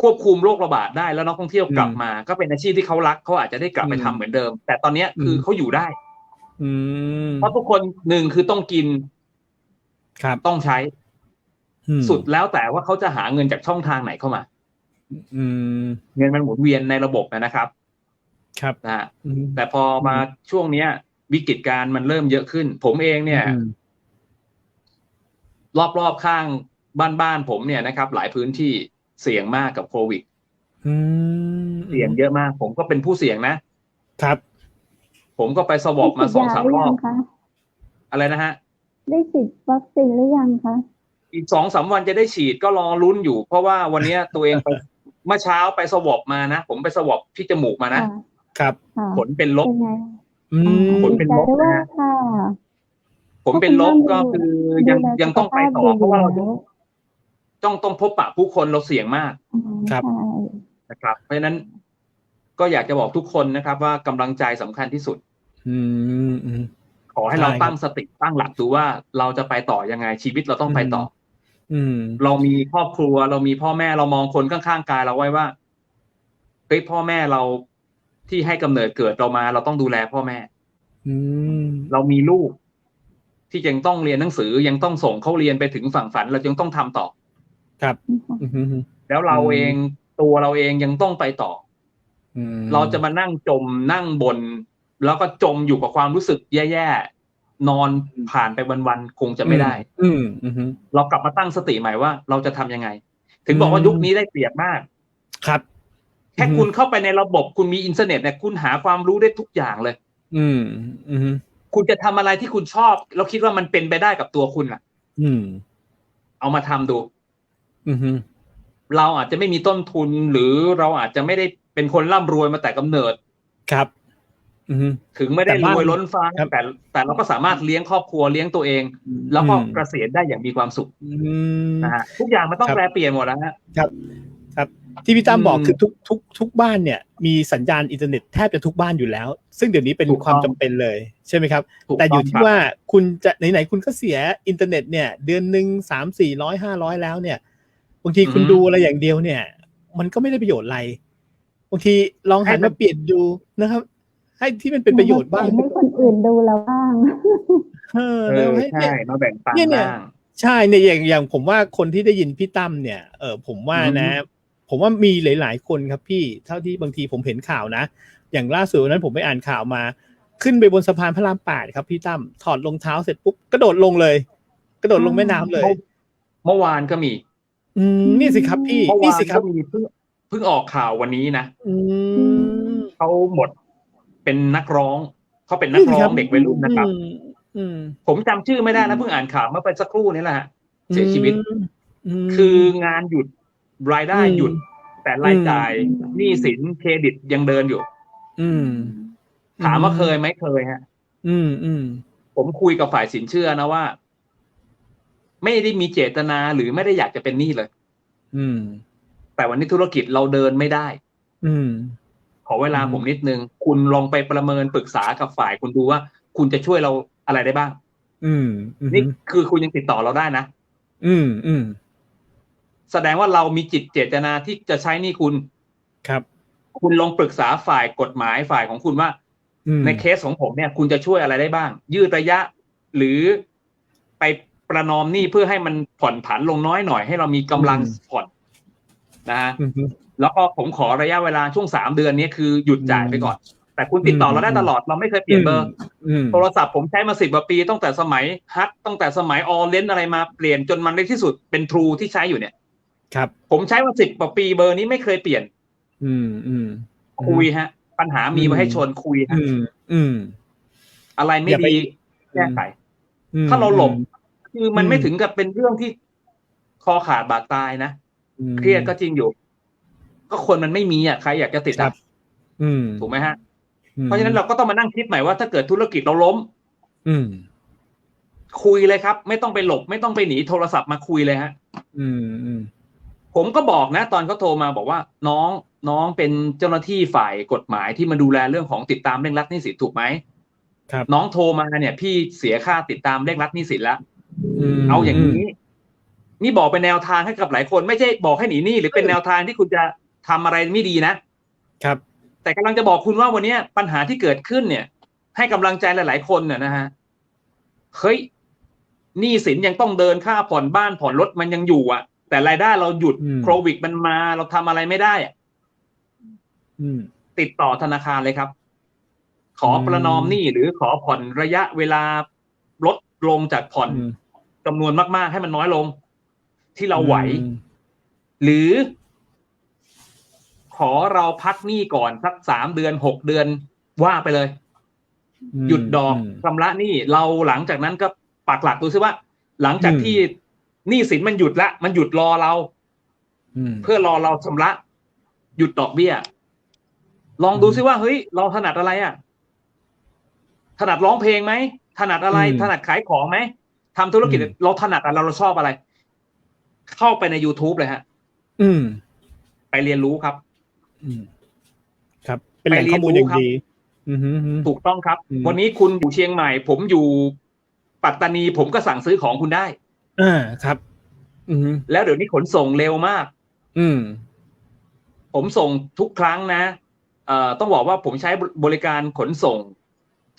ควบคุมโรคระบาดได้แล้วนักท่องเที่ยวกลับมาก็เป็นอาชีพที่เขารักเขาอาจจะได้กลับไปทำเหมือนเดิมแต่ตอนนี้คือเขาอยู่ได้เพราะทุกคนหนึ่งคือต้องกินต้องใช้สุดแล้วแต่ว่าเขาจะหาเงินจากช่องทางไหนเข้ามาเงินมันหมุนเวียนในระบบนะครับนะฮะแต่พอมาช่วงเนี้ยวิกฤตการณ์มันเริ่มเยอะขึ้นผมเองเนี่ยรอบๆข้างบ้านผมเนี่ยนะครับหลายพื้นที่เสี่ยงมากกับโควิดเสี่ยงเยอะมากผมก็เป็นผู้เสี่ยงนะครับผมก็ไปสวอปมา 2-3 รอบอะไรนะฮะได้ฉีดวัคซีนหรือยังคะอีก 2-3 วันจะได้ฉีดก็รอลุ้นอยู่เพราะว่าวันนี้ตัวเองไปเมื่อเช้าไปสวอปมานะผมไปสวอปที่จมูกมานะครับผลเป็นลบผลเป็นลบนะผมเป็นลบก็คือยังต้องไปต่อเพราะว่าเราต้องพบปะผู้คนเราเสี่ยงมากครับนะครับเพราะฉะนั้นก็อยากจะบอกทุกคนนะครับว่ากำลังใจสำคัญที่สุดขอให้เราตั้งสติตั้งหลักดูว่าเราจะไปต่อยังไงชีวิตเราต้องไปต่อเรามีครอบครัวเรามีพ่อแม่เรามองคนข้างๆกายเราไว้ว่าเฮ้ยพ่อแม่เราที่ให้กำเนิดเกิดเรามาเราต้องดูแลพ่อแม่เรามีลูกที่ยังต้องเรียนหนังสือยังต้องส่งเขาเรียนไปถึงฝั่งฝันเรายังต้องทำต่อครับแล้วเราเองตัวเราเองยังต้องไปต่อเราจะมานั่งจมนั่งบ่นแล้วก็จมอยู่กับความรู้สึกแย่ๆนอนผ่านไปวันๆคงจะไม่ได้เรากลับมาตั้งสติใหม่ว่าเราจะทำยังไงถึงบอกว่ายุคนี้ได้เปรียบมากครับแค่คุณเข้าไปในระบบคุณมีอินเทอร์เน็ตเนี่ยคุณหาความรู้ได้ทุกอย่างเลยคุณจะทำอะไรที่คุณชอบแล้วคิดว่ามันเป็นไปได้กับตัวคุณล่ะเอามาทำดูเราอาจจะไม่มีต้นทุนหรือเราอาจจะไม่ได้เป็นคนร่ำรวยมาแต่กำเนิดครับถึงไม่ได้รวยล้นฟ้าแต่เราก็สามารถเลี้ยงครอบครัวเลี้ยงตัวเองแล้วก็เกษียณได้อย่างมีความสุขนะฮะทุกอย่างมันต้องแปรเปลี่ยนหมดแล้วครับครับที่พี่ตั้มบอกคือทุกบ้านเนี่ยมีสัญญาณอินเทอร์เน็ตแทบจะทุกบ้านอยู่แล้วซึ่งเดี๋ยวนี้เป็นความจำเป็นเลยใช่ไหมครับแต่อยู่ที่ว่าคุณจะไหนๆคุณก็เสียอินเทอร์เน็ตเนี่ยเดือนนึง300-400-500แล้วเนี่ยบางทีคุณดูอะไรอย่างเดียวเนี่ยมันก็ไม่ได้ประโยชน์อะไรบางทีลองหันมาเปลี่ยนดูนะครับให้ที่มันเป็นประโยชน์บ้างให้คนอื่นดูแล้วบ้างใช่มาแบ่งปันบ้างใช่เนี่ยอย่างผมว่าคนที่ได้ยินพี่ตั้มเนี่ยผมว่านะผมว่ามีหลายๆคนครับพี่เท่าที่บางทีผมเห็นข่าวนะอย่างล่าสุดนั้นผมไปอ่านข่าวมาขึ้นไปบนสะพานพระราม8ครับพี่ตั้มถอดรองเท้าเสร็จปุ๊บกระโดดลงเลยกระโดดลงแม่น้ำเลยเมื่อวานก็มีนี่สิครับพี่นี่สิครับมีเพิ่งออกข่าววันนี้นะเขาหมดเป็นนักร้องเขาเป็นนักร้องเด็กวัยรุ่นนะครับผมจำชื่อไม่ได้นะเพิ่งอ่านข่าวเมื่อไปสักครู่นี้แหละเสียชีวิตคืองานหยุดรายได้หยุดแต่รายจ่ายหนี้สินเครดิตยังเดินอยู่ถามว่าเคยไหมเคยฮะผมคุยกับฝ่ายสินเชื่อนะว่าไม่ได้มีเจตนาหรือไม่ได้อยากจะเป็นหนี้เลยแต่วันนี้ธุรกิจเราเดินไม่ได้ขอเวลาผมนิดนึงคุณลองไปประเมินปรึกษากับฝ่ายคุณดูว่าคุณจะช่วยเราอะไรได้บ้างนี่คือคุณยังติดต่อเราได้นะแสดงว่าเรามีจิตเจตนาที่จะใช้หนี้คุณครับคุณลองปรึกษาฝ่ายกฎหมายฝ่ายของคุณว่าในเคสของผมเนี่ยคุณจะช่วยอะไรได้บ้างยืดระยะหรือไปประนอมหนี้เพื่อให้มันผ่อนผันลงน้อยหน่อยให้เรามีกำลังผ่อนนะฮะแล้วก็ผมขอระยะเวลาช่วง3 เดือนนี้คือหยุดจ่ายไปก่อนแต่คุณติดต่อเราได้ตลอดเราไม่เคยเปลี่ยนเบอร์โทรศัพท์ผมใช้มา10 กว่าปีตั้งแต่สมัยฮัทตั้งแต่สมัยออเลนอะไรมาเปลี่ยนจนมันในที่สุดเป็นทรูที่ใช้อยู่เนี่ยครับผมใช้มา10 กว่าปีเบอร์นี้ไม่เคยเปลี่ยนคุยฮะปัญหามีไว้ให้ชวนคุยฮะอะไรไม่ดีแก้ไขถ้าเราหลบคือมันไม่ถึงกับเป็นเรื่องที่คอขาดบาดตายนะเครียดก็จริงอยู่ ก็คนมันไม่มีอ่ะใครอยากจะติด ครั อ่ะ บ ถูกไหมฮะเพราะฉะนั้นเราก็ต้องมานั่งคิดใหม่ว่าถ้าเกิดธุรกิจเราล้มคุยเลยครับไม่ต้องไปหลบไม่ต้องไปหนีโทรศัพท์มาคุยเลยฮะผมก็บอกนะตอนเขาโทรมาบอกว่าน้องเป็นเจ้าหน้าที่ฝ่ายกฎหมายที่มาดูแลเรื่องของติดตามเร่งรัดหนี้สินถูกไหมครับน้องโทรมาเนี่ยพี่เสียค่าติดตามเร่งรัดหนี้สินแล้วเอาอย่างนี้นี่บอกเป็นแนวทางให้กับหลายคนไม่ใช่บอกให้หนีหนี้หรือเป็นแนวทางที่คุณจะทำอะไรไม่ดีนะครับแต่กำลังจะบอกคุณว่าวันนี้ปัญหาที่เกิดขึ้นเนี่ยให้กำลังใจหลายๆคนเนี่ยนะฮะเฮ้ยหนี้สินยังต้องเดินค่าผ่อนบ้านผ่อนรถมันยังอยู่อ่ะแต่รายได้เราหยุดโควิดมันมาเราทำอะไรไม่ได้อ่ะติดต่อธนาคารเลยครับขอประนอมหนี้หรือขอผ่อนระยะเวลาลดลงจากผ่อนจำนวนมากๆให้มันน้อยลงที่เราไหวหรือขอเราพักหนี้ก่อนสัก3 เดือน6 เดือนว่าไปเลยหยุดดอกชำระหนี้เราหลังจากนั้นก็ปักหลักดูซิว่าหลังจากที่หนี้สินมันหยุดละมันหยุดรอเราเพื่อรอเราชำระหยุดดอกเบี้ยลองดูซิว่าเฮ้ยเราถนัดอะไรอ่ะถนัดร้องเพลงไหมถนัดอะไรถนัดขายของไหมทำธุรกิจเราถนัดอะไรเราชอบอะไรเข้าไปใน YouTube เลยฮะไปเรียนรู้ครับครับเป็นแหล่งข้อมูลอย่างดีถูกต้องครับวันนี้คุณอยู่เชียงใหม่ผมอยู่ปัตตานีผมก็สั่งซื้อของคุณได้ครับแล้วเดี๋ยวนี้ขนส่งเร็วมากผมส่งทุกครั้งนะต้องบอกว่าผมใช้บริการขนส่ง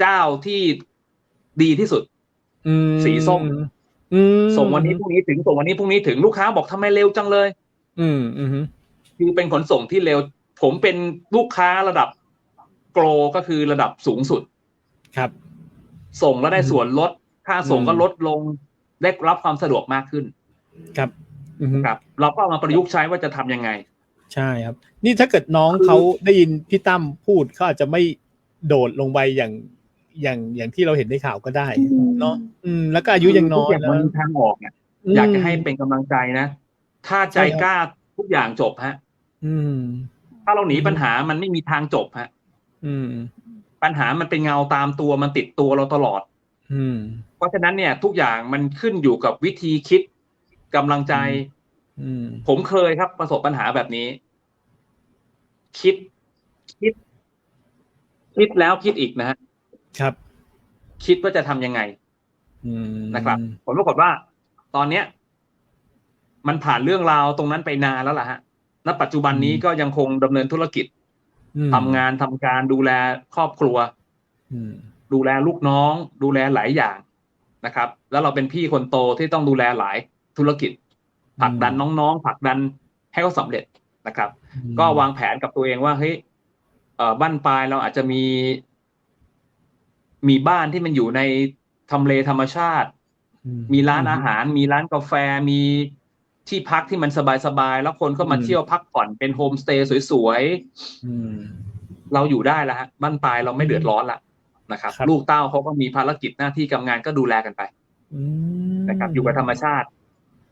เจ้าที่ดีที่สุดสีส้มส่งวันนี้พรุ่งนี้ถึงส่งวันนี้พรุ่งนี้ถึงลูกค้าบอกทำไมเร็วจังเลยคือเป็นขนส่งที่เร็วผมเป็นลูกค้าระดับโกลก็คือระดับสูงสุดครับส่งแล้วได้ส่วนลดค่าส่งก็ลดลงได้รับความสะดวกมากขึ้นครับครับเราก็เอามาประยุกต์ใช้ว่าจะทำยังไงใช่ครับนี่ถ้าเกิดน้องเขาได้ยินพี่ตั้มพูดเขาอาจจะไม่โดดลงไปอย่างที่เราเห็นในข่าวก็ได้เนาะแล้วก็อายุยังน้อยแล้วทางออกเนี่ยอยากจะให้เป็นกำลังใจนะถ้าใจกล้าทุกอย่างจบฮะถ้าเราหนีปัญหามันไม่มีทางจบฮะปัญหามันเป็นเงาตามตัวมันติดตัวเราตลอดเพราะฉะนั้นเนี่ยทุกอย่างมันขึ้นอยู่กับวิธีคิดกำลังใจผมเคยครับประสบปัญหาแบบนี้คิดแล้วคิดอีกนะฮะครับคิดว่าจะทำยังไงนะครับผลปรากฏว่าตอนเนี้ยมันผ่านเรื่องราวตรงนั้นไปนานแล้วล่ะฮะณปัจจุบันนี้ก็ยังคงดำเนินธุรกิจทำงานทำการดูแลครอบครัวดูแลลูกน้องดูแลหลายอย่างนะครับแล้วเราเป็นพี่คนโตที่ต้องดูแลหลายธุรกิจผลักดันน้องๆผลักดันให้เขาสำเร็จนะครับก็วางแผนกับตัวเองว่าเฮ้ยบ้านปลายเราอาจจะมีบ้านที่มันอยู่ในทำเลธรรมชาติมีร้านอาหารมีร้านกาแฟมีที่พักที่มันสบายๆแล้วคนก็มาเที่ยวพักผ่อนเป็นโฮมสเตย์สวยๆเราอยู่ได้แล้วฮะบ้านปลายเราไม่เดือดร้อนละนะครับลูกเต้าเขาก็มีภารกิจหน้าที่การงานก็ดูแลกันไปนะครับอยู่กับธรรมชาติ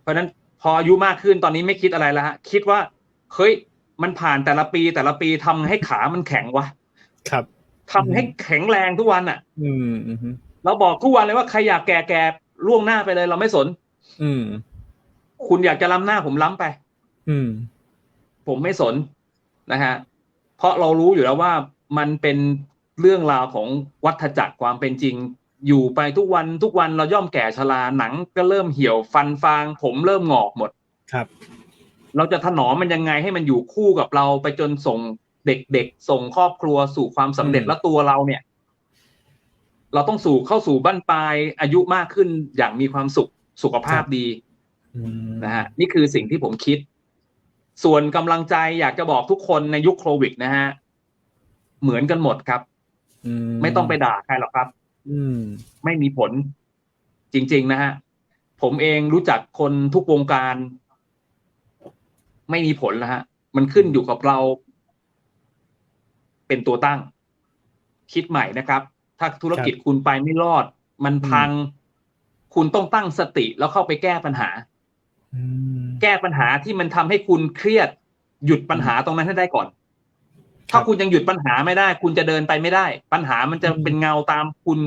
เพราะฉะนั้นพออายุมากขึ้นตอนนี้ไม่คิดอะไรแล้วฮะคิดว่าเฮ้ยมันผ่านแต่ละปีทำให้ขามันแข็งวะครับทำให้แข็งแรงทุกวันอ่ะเราบอกทุกวันเลยว่าใครอยากแก่ล่วงหน้าไปเลยเราไม่สนคุณอยากจะล้ำหน้าผมล้ำไปผมไม่สนนะฮะเพราะเรารู้อยู่แล้วว่ามันเป็นเรื่องราวของวัฏจักรความเป็นจริงอยู่ไปทุกวันเราย่อมแก่ชราหนังก็เริ่มเหี่ยวฟันฟางผมเริ่มงอกหมดครับเราจะถนอมมันยังไงให้มันอยู่คู่กับเราไปจนส่งเด็กๆส่งครอบครัวสู่ความสำเร็จและตัวเราเนี่ยเราต้องเข้าสู่บั้นปลายอายุมากขึ้นอย่างมีความสุขภาพดีนะฮะนี่คือสิ่งที่ผมคิดส่วนกำลังใจอยากจะบอกทุกคนในยุคโควิดนะฮะเหมือนกันหมดครับไม่ต้องไปด่าใครหรอกครับไม่มีผลจริงๆนะฮะผมเองรู้จักคนทุกวงการไม่มีผลนะฮะมันขึ้นอยู่กับเราเป็นตัวตั้งคิดใหม่นะครับถ้าธุรกิจคุณไปไม่รอดมันพังคุณต้องตั้งสติแล้วเข้าไปแก้ปัญหาที่มันทำให้คุณเครียด หยุดปัญหาตรงนั้นให้ได้ก่อน ถ้าคุณยังหยุดปัญหาไม่ได้ คุณจะเดินไปไม่ได้ ปัญหามันจะเป็นเงาตามคุณ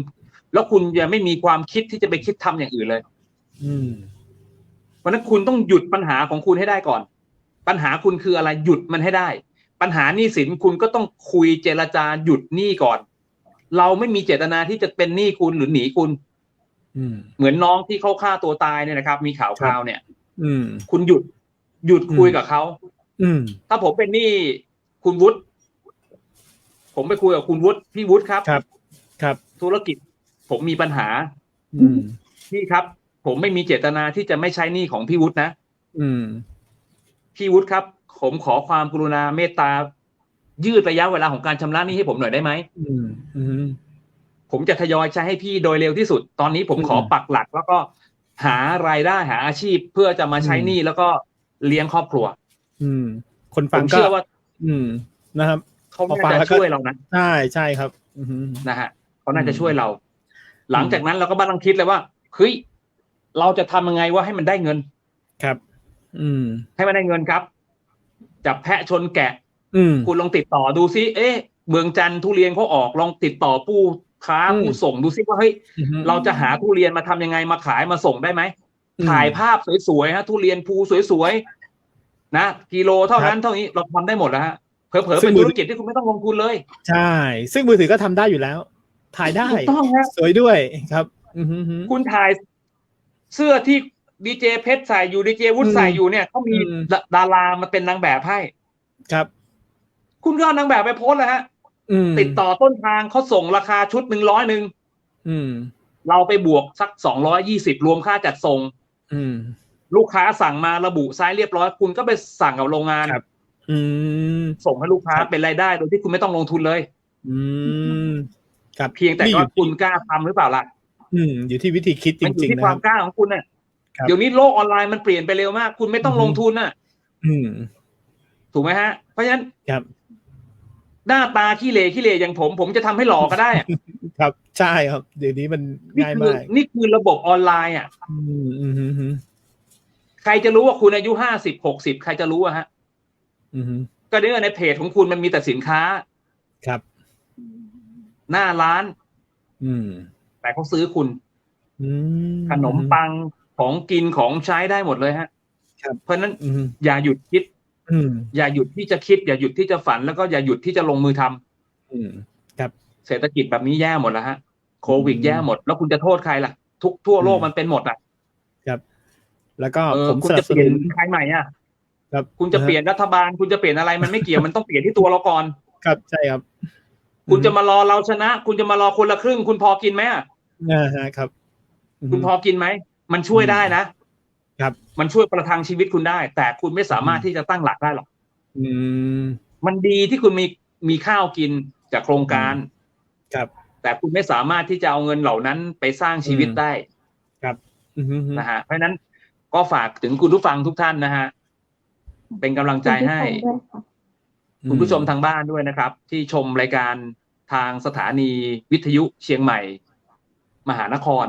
แล้วคุณจะไม่มีความคิดที่จะไปคิดทำอย่างอื่นเลยเพราะฉะนั้นคุณต้องหยุดปัญหาของคุณให้ได้ก่อน ปัญหาคุณคืออะไรหยุดมันให้ได้ ปัญหาหนี้สินคุณก็ต้องคุยเจรจาหยุดหนี้ก่อน เราไม่มีเจตนาที่จะเป็นหนี้คุณหรือหนีคุณเหมือนน้องที่เขาฆ่าตัวตายเนี่ยนะครับ มีข่าวคราวเนี่ยคุณหยุดคุยกับเขาถ้าผมเป็นหนี้คุณวุฒิผมไปคุยกับคุณวุฒิพี่วุฒิครับธุรกิจผมมีปัญหาพี่ครับ ผมไม่มีเจตนาที่จะไม่ใช้หนี้ของพี่วุฒินะพี่วุฒิครับผมขอความกรุณาเมตตายืดระยะเวลาของการชำระหนี้ให้ผมหน่อยได้ไหมผมจะทยอยใช้ให้พี่โดยเร็วที่สุดตอนนี้ผมขอปักหลักแล้วก็หารายได้หาอาชีพเพื่อจะมาใช้หนี้แล้วก็เลี้ยงครอบครัวคนฟังก็เชื่อว่านะครับเขาน่าจะช่วยเรานะใช่ครับนะฮะเขาน่าจะช่วยเราหลังจากนั้นเราก็มาลังคิดเลยว่าเฮ้ยเราจะทำยังไงว่าให้มันได้เงินครับให้มันได้เงินครับจับแพะชนแกะคุณลองติดต่อดูซิเมืองจันทร์ทุเรียนเขาออกลองติดต่อผู้ค้าผู้ส่งดูซิว่าเฮ้ยเราจะหาทุเรียนมาทำยังไงมาขายมาส่งได้ไหมถ่ายภาพสวยๆฮะทุเรียนภูสวยๆนะกิโลเท่านั้นเท่านี้เราทำได้หมดแล้วฮะเผลอๆเป็นธุรกิจที่คุณไม่ต้องลงทุนเลยใช่ซึ่งมือถือก็ทำได้อยู่แล้วถ่ายได้สวยด้วยครับคุณถ่ายเสื้อที่ดีเจเพชรใส่อยู่ดีเจวุฒิใส่อยู่เนี่ยเขามีดารามาเป็นนางแบบให้ครับคุณก็เอานางแบบไปโพสเลยฮะติดต่อต้นทางเขาส่งราคาชุด100เราไปบวกสัก220รวมค่าจัดส่งลูกค้าสั่งมาระบุไซส์เรียบร้อยคุณก็ไปสั่งกับโรงงานส่งให้ลูกค้าเป็นรายได้โดยที่คุณไม่ต้องลงทุนเลยครับเพียงแต่ว่าคุณกล้าทำหรือเปล่าล่ะอยู่ที่วิธีคิดจริงๆอยู่ที่ความกล้าของคุณเนี่ยเดี๋ยวนี้โลกออนไลน์มันเปลี่ยนไปเร็วมากคุณไม่ต้องลงทุนน่ะถูกไหมฮะเพราะฉะนั้นหน้าตาขี้เหร่อย่างผมจะทำให้หล่อก็ได้ครับใช่ครับเดี๋ยวนี้มันง่ายมากนี่คือระบบออนไลน์อ่ะใครจะรู้ว่าคุณอายุ50-60ใครจะรู้อะฮะก็เนี่ยในเพจของคุณมันมีแต่สินค้าครับหน้าร้านแต่เขาซื้อคุณขนมปังของกินของใช้ได้หมดเลยฮะเพราะนั้นอย่าหยุดคิดอย่าหยุดที่จะคิดอย่าหยุดที่จะฝันแล้วก็อย่าหยุดที่จะลงมือทำครับเศรษฐกิจแบบนี้แย่หมดแล้วฮะโควิดแย่หมดแล้วคุณจะโทษใครล่ะทั่วโลกมันเป็นหมดอ่ะครับแล้วก็คุณจะเปลี่ยนใครใหม่อ่ะครับคุณจะเปลี่ยนรัฐบาลคุณจะเปลี่ยนอะไรมันไม่เกี่ยวมันต้องเปลี่ยนที่ตัวเราก่อนครับใช่ครับคุณจะมารอเราชนะคุณจะมารอคนละครึ่งคุณพอกินไหมครับคุณพอกินไหมมันช่วยได้นะครับมันช่วยประทังชีวิตคุณได้แต่คุณไม่สามารถที่จะตั้งหลักได้หรอกมันดีที่คุณมีข้าวกินจากโครงการครับแต่คุณไม่สามารถที่จะเอาเงินเหล่านั้นไปสร้างชีวิตได้ครับนะฮะเพราะฉะนั้นก็ฝากถึงคุณผู้ฟังทุกท่านนะฮะเป็นกำลังใจให้คุณผู้ชมทางบ้านด้วยนะครับที่ชมรายการทางสถานีวิทยุเชียงใหม่มหานคร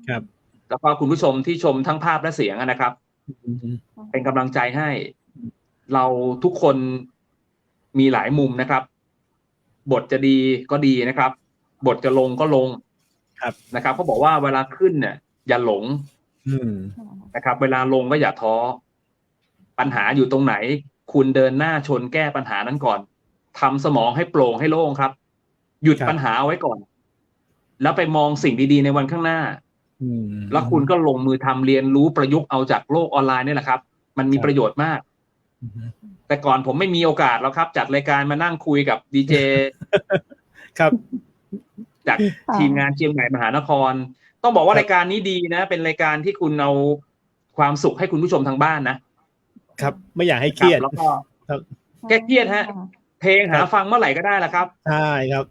ครับแล้วก็คุณผู้ชมที่ชมทั้งภาพและเสียงนะครับเป็นกำลังใจให้เราทุกคนมีหลายมุมนะครับบทจะดีก็ดีนะครับบทจะลงก็ลงนะครับเขาบอกว่าเวลาขึ้นเนี่ยอย่าหลงนะครับเวลาลงก็อย่าท้อปัญหาอยู่ตรงไหนคุณเดินหน้าชนแก้ปัญหานั้นก่อนทำสมองให้โปร่งให้โล่งครับหยุดปัญหาเอาไว้ก่อนแล้วไปมองสิ่งดีๆในวันข้างหน้าแล้วคุณก็ลงมือทำเรียนรู้ประยุกต์เอาจากโลกออนไลน์นี่แหละครับมันมีประโยชน์มากแต่ก่อนผมไม่มีโอกาสแล้วครับจัดรายการมานั่งคุยกับดีเจครับจากทีมงานเชียงใหม่มหานครต้องบอกว่ารายการนี้ดีนะเป็นรายการที่คุณเอาความสุขให้คุณผู้ชมทางบ้านนะครับไม่อยากให้เครียดแล้วก็แก้เครียดฮะเพลงหาฟังเมื่อไหร่ก็ได้ละครับใช่ครับ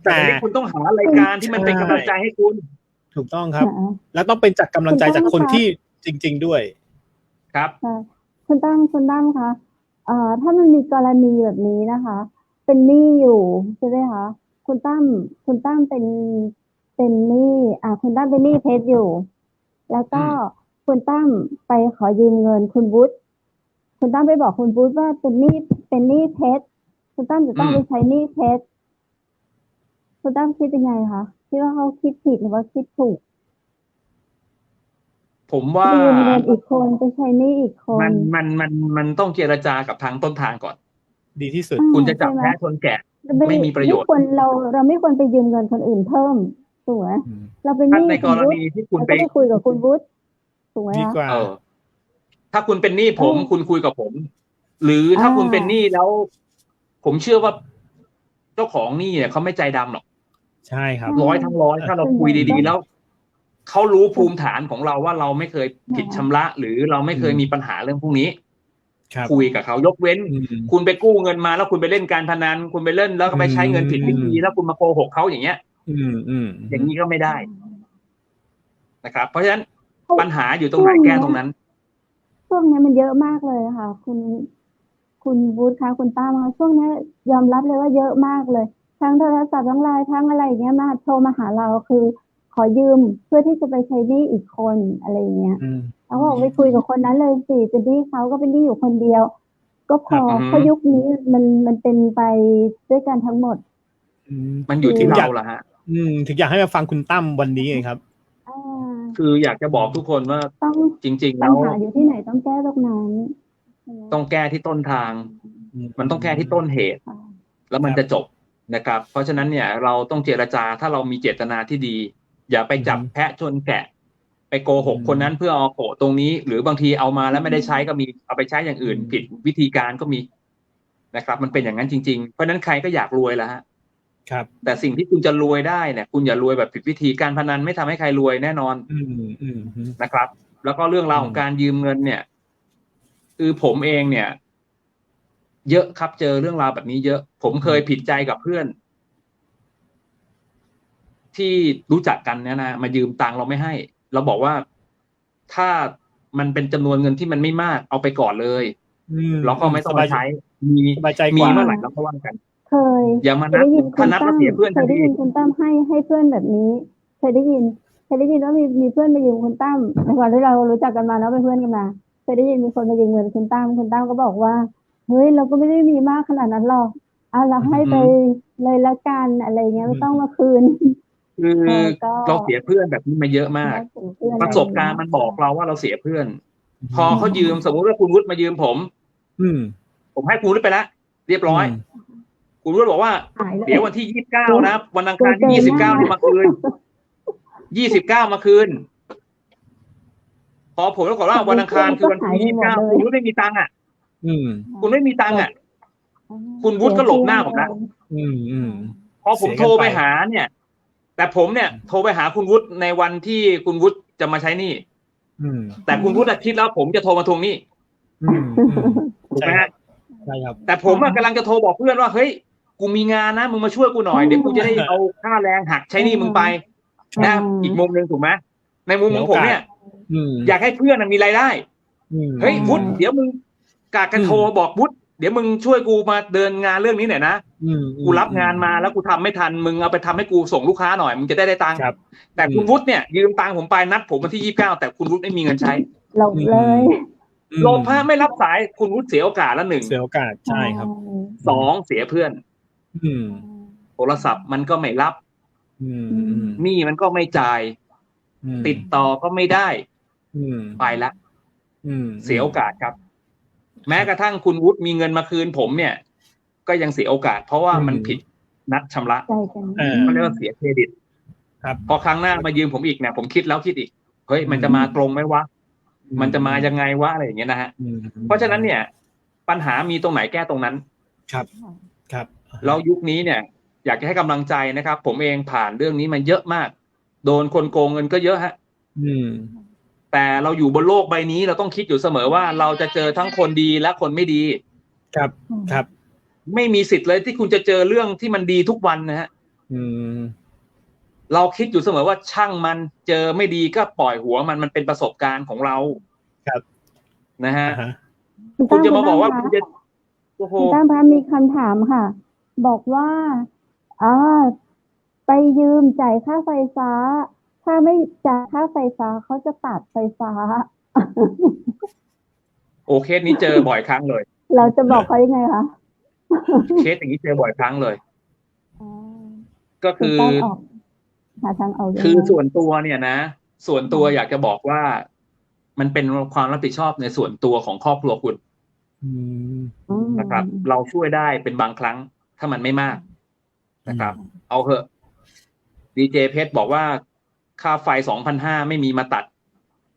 แต่คุณต้องหารายการที่มันเป็นกำลังใจให้คุณถูกต้องครับแล้วต้องเป็นจากกำลังใจจากคนที่จริงๆด้วยครับคุณตั้มคะถ้ามันมีกรณีแบบนี้นะคะเป็นหนี้อยู่ใช่ไหมคะคุณตั้มเป็นหนี้คุณตั้มเป็นหนี้เพชรอยู่แล้วก็คุณตั้มไปขอยืมเงินคุณวุฒิ คุณตั้มไปบอกคุณบูธว่าเป็นหนี้เพชรคุณตั้มจะต้องไปใช้หนี้เพชรคุณตั้มคิดยังไงคะคิดว่าเขาคิดผิดหรือว่าคิดถูกผมว่า ยืมเงินอีกคนไปใช้หนี้อีกคนมันต้องเจรจากับทางต้นทางก่อน ดีที่สุด คุณจะจับแพะชนแกะไม่มีประโยชน์ เราไม่ควรไปยืมเงินคนอื่นเพิ่มถูกไหมเราเป็นห ถ้า นี้ ในก คุณ ร วุฒิ ณีที่คุณ เรา ไป ก็ไปคุยกับคุณวุฒิถูกไหม ดี คะ กว่า ถ้าคุณเป็นหนี้ผม คุณคุยกับผม หรือถ้าคุณเป็นหนี้แล้ว ผมเชื่อว่าเจ้าของหนี้เนี่ยเขาไม่ใจดำหรอก ใช่ครับ ร้อยทั้งร้อยถ้าเราคุยดีๆแล้วเขารู้ภูมิฐานของเราว่าเราไม่เคยผิดชำระ หรือเราไม่เคยมีปัญหาเรื่องพวกนี้ ครับ คุยกับเขายกเว้น คุณไปกู้เงินมาแล้วคุณไปเล่นการพนันคุณไปเล่นแล้วก็ไปใช้เงินผิดวิธีแล้วคุณมาโกหกเขาอย่างเงี้ย อย่างนี้ก็ไม่ได้นะครับ เพราะฉะนั้นปัญหาอยู่ตรงไหนแก้ตรงนั้น ช่วงนี้มันเยอะมากเลยค่ะ คุณบูธคะคุณป้าคะช่วงนี้ยอมรับเลยว่าเยอะมากเลยทั้งโทรศัพท์ทั้งไลน์ทั้งอะไรอย่างเงี้ยมาโทรมาหาเราคือขอยืมเพื่อที่จะไปใช้หนี้อีกคนอะไรอย่างเงี้ยแล้วบอกไปคุยกับคนนั้นเลยสิเป็นหนี้เขาก็เป็นหนี้อยู่คนเดียว ก็พอเพราะยุคนี้มันเป็นไปด้วยกันทั้งหมด มันอยู่ที่เราล่ะฮะ ถึงอยากให้มาฟังคุณตั้มวันนี้ไงครับ คืออยากจะบอกทุกคนว่า ต้อง จริงๆ ปั แล้ ญ ว หาอยู่ที่ไหนต้องแก้ตรงนั้น ต้องแก้ที่ต้นทาง มันต้องแก้ที่ต้นเหตุ แล้วมันจะจบนะครับ เพราะฉะนั้นเนี่ยเราต้องเจรจาถ้าเรามีเจตนาที่ดี อย่าไปจับแพะชนแกะ ไปโกหกคนนั้นเพื่อเอาโกะตรงนี้ หรือบางทีเอามาแล้วไม่ได้ใช้ก็มีเอาไปใช้อย่างอื่น ผิดวิธีการก็มีนะครับ มันเป็นอย่างนั้นจริงๆ เพราะฉะนั้นใครก็อยากรวยแล้วฮะ ครับ แต่สิ่งที่คุณจะรวยได้เนี่ยคุณอย่ารวยแบบผิดวิธีการพนันไม่ทำให้ใครรวยแน่นอนนะครับ แล้วก็เรื่องราวของการยืมเงินเนี่ยคือผมเองเนี่ย เยอะครับเจอเรื่องราวแบบนี้เยอะ ผมเคยผิดใจกับเพื่อน ที่รู้จักกันเนี่ยนะมายืมตังค์เราไม่ให้ เราบอกว่าถ้ามันเป็นจำนวนเงินที่มันไม่มากเอาไปก่อนเลยเราก็ไม่ต้องมาใช้สบายใจกว่า มีเมื่อไหร่เราก็ว่ากัน เคย อย่ามานัดถ้านัดแล้วเสียเพื่อน เค ทั ย น ได้ ที ยินคุณตั้มให้เพื่อนแบบนี้ เคยได้ยินว่ามีเพื่อนมายืมคุณตั้มในวันที่เรารู้จักกันมาแล้วเป็นเพื่อนกันมาเคยได้ยินมีคนมายืมเงินคุณตั้มก็บอกว่าเฮ้ยเราก็ไม่ได้มีมากขนาดนั้นหรอกเราให้ไปเลยละกันอะไรเงี้ยไม่ต้องมาคืน คือเราเสียเพื่อนแบบนี้มาเยอะมาก ประสบการณ์มันบอกเราว่าเราเสียเพื่อน พอเขายืมสมมุติว่าคุณวุฒิมายืมผมผมให้คุณวุฒิไปแล้วเรียบร้อย คุณวุฒิบอกว่าเดี๋ยววันที่29นะวันอังคารที่29นี่มาคืน29มาคืนพอผมก็บอกว่าวันอังคารคือวันที่29คุณวุฒิไม่มีตังค์อ่ะคุณไม่มีตังค์อ่ะคุณวุฒิก็หลบหน้าผมนะพอผมโทรไปหาเนี่ยแต่ผมเนี่ยโทรไปหาคุณวุฒิในวันที่คุณวุฒิจะมาใช้หนี้แต่คุณวุฒิคิดแล้วผมจะโทรมาทวงหนี้ถูกไหมฮะใช่ครับแต่ผมกำลังจะโทรบอกเพื่อนว่าเฮ้ยกูมีงานนะมึงมาช่วยกูหน่อยเดี๋ยวกูจะได้เอาค่าแรงหักใช้หนี้มึงไปนะอีกมุมนึงถูกไหมในมุมของผมเนี่ยอยากให้เพื่อนมีรายได้เฮ้ยวุฒิเดี๋ยวมึงกะกันโทรบอกวุฒิเดี๋ยวมึงช่วยกูมาเดินงานเรื่องนี้หน่อยนะกูรับงานมาแล้วกูทำไม่ทันมึงเอาไปทำให้กูส่งลูกค้าหน่อยมึงจะได้ตังค์แต่คุณวุฒิเนี่ยยืมตังค์ผมไปนัดผมวันที่29แต่คุณวุฒิไม่มีเงินใช้หลบเลยโลภะไม่รับสายคุณวุฒิเสียโอกาสละ1เสียโอกาสใช่ครับ2เสียเพื่อนโทรศัพท์มันก็ไม่รับหนี้มันก็ไม่จ่ายติดต่อก็ไม่ได้ไปละเสียโอกาสครับแม้กระทั่งคุณวุฒิมีเงินมาคืนผมเนี่ยก็ยังเสียโอกาสเพราะว่ามันผิดนัดชำระเขาเรียกว่าเสียเครดิตพอครั้งหน้ามายืมผมอีกเนี่ยผมคิดแล้วคิดอีกเฮ้ยมันจะมาตรงไหมวะมันจะมายังไงวะอะไรอย่างเงี้ยนะฮะเพราะฉะนั้นเนี่ยปัญหามีตรงไหนแก้ตรงนั้นครับแล้วยุคนี้เนี่ยอยากจะให้กำลังใจนะครับผมเองผ่านเรื่องนี้มาเยอะมากโดนคนโกงเงินก็เยอะฮะแต่เราอยู่บนโลกใบนี้เราต้องคิดอยู่เสมอว่าเราจะเจอทั้งคนดีและคนไม่ดีครับไม่มีสิทธิ์เลยที่คุณจะเจอเรื่องที่มันดีทุกวันนะฮะเราคิดอยู่เสมอว่าช่างมันเจอไม่ดีก็ปล่อยหัวมันเป็นประสบการณ์ของเราครับนะฮะคุณจะมาบอกว่าคุณจะโอ้โหคุณตั้มคะมีคำถามค่ะบอกว่าไปยืมจ่ายค่าไฟฟ้าถ้าไม่จ่ายค่าไฟฟ้าเขาจะตัดไฟฟ้า โอเคสนี้เจอบ่อยครั้งเลย เราจะบอกเขายังไงคะ เคสอย่างนี้เจอบ่อยครั้งเลย อ๋อ ก็ คุณ คือ แป้งออกหาทางออกยังไง คือส่วนตัวเนี่ยนะ ส่วนตัวอยากจะบอกว่า มันเป็นความรับผิดชอบในส่วนตัวของครอบครัวคุณ อืม อืม นะครับ เราช่วยได้เป็นบางครั้ง ถ้ามันไม่มากนะครับ เอาเถอะดีเจเพชรบอกว่าค่าไฟ 2,500 ไม่มีมาตัด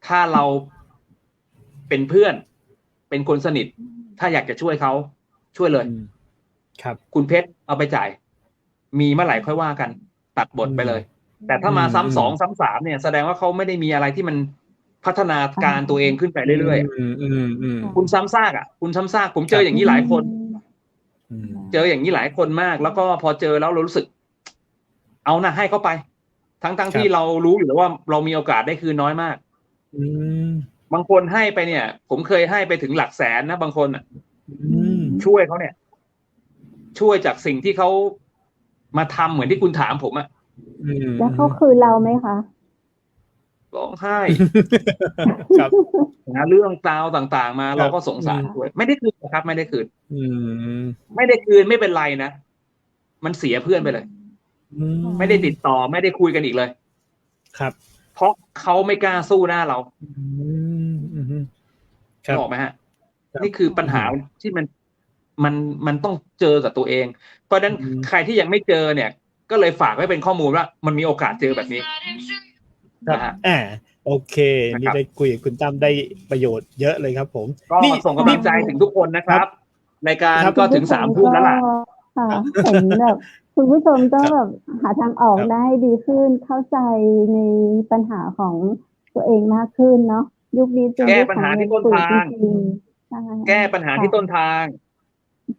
ถ้าเราเป็นเพื่อน เป็นคนสนิท ถ้าอยากจะช่วยเขาช่วยเลย อืมครับ คุณเพชรเอาไปจ่าย มีเมื่อไหร่ค่อยว่ากัน ตัดบทไปเลย แต่ถ้ามาซ้ำสองซ้ำสามเนี่ยแสดงว่าเขาไม่ได้มีอะไรที่มันพัฒนาการตัวเองขึ้นไปเรื่อย ๆ คุณซ้ำซากอ่ะ คุณซ้ำซากผมเจออย่างนี้หลายคน อืม เจออย่างนี้หลายคนมาก แล้วก็พอเจอแล้วเรารู้สึก เอานะให้เขาไป ทั้งที่เรารู้อยู่แล้วว่าเรามีโอกาสได้คืนน้อยมาก อืม บางคนให้ไปเนี่ย ผมเคยให้ไปถึงหลักแสนนะบางคนอ่ะ อืม ช่วยเขาเนี่ย ช่วยจากสิ่งที่เขามาทำเหมือนที่คุณถามผมอะ อืม แล้วเขาคืนเราไหมคะ ร้องไห้ ครับ นะเรื่องราวต่างๆ มา ครับ เราก็สงสารด้วยไม่ได้คืนนะครับ ไม่ได้คืน อืม ไม่ได้คืนไม่เป็นไรนะมันเสียเพื่อนไปเลย อืม ไม่ได้ติดต่อไม่ได้คุยกันอีกเลย ครับ เพราะเขาไม่กล้าสู้หน้าเรา อืมอืมครับ บอกไหมฮะ ครับ นี่คือปัญหาที่มันต้องเจอกับตัวเอง เพราะฉะนั้น อืม ใครที่ยังไม่เจอเนี่ย ก็เลยฝากไว้เป็นข้อมูลว่า มันมีโอกาสเจอแบบนี้ ครับ นะฮะ โอเค นะครับ นี่ได้คุยกับคุณตั้มได้ประโยชน์เยอะเลยครับผม ก็ส่งกำลังใจถึงทุกคนนะครับรายการ ครับ ก็ถึง3 ทุ่มแล้วล่ะ ค่ะเห็นแบบคุณผู้ชมก็แบบหาทางออก ครับ ได้ดีขึ้นเข้าใจในปัญหาของตัวเองมากขึ้นเนาะยุคนี้เป็น แก้ ยุค ปัญ ของ หาที่ เงิน ต้น ฝืด ทาง จริงๆใช่ แก้ปัญหาที่ต้นทาง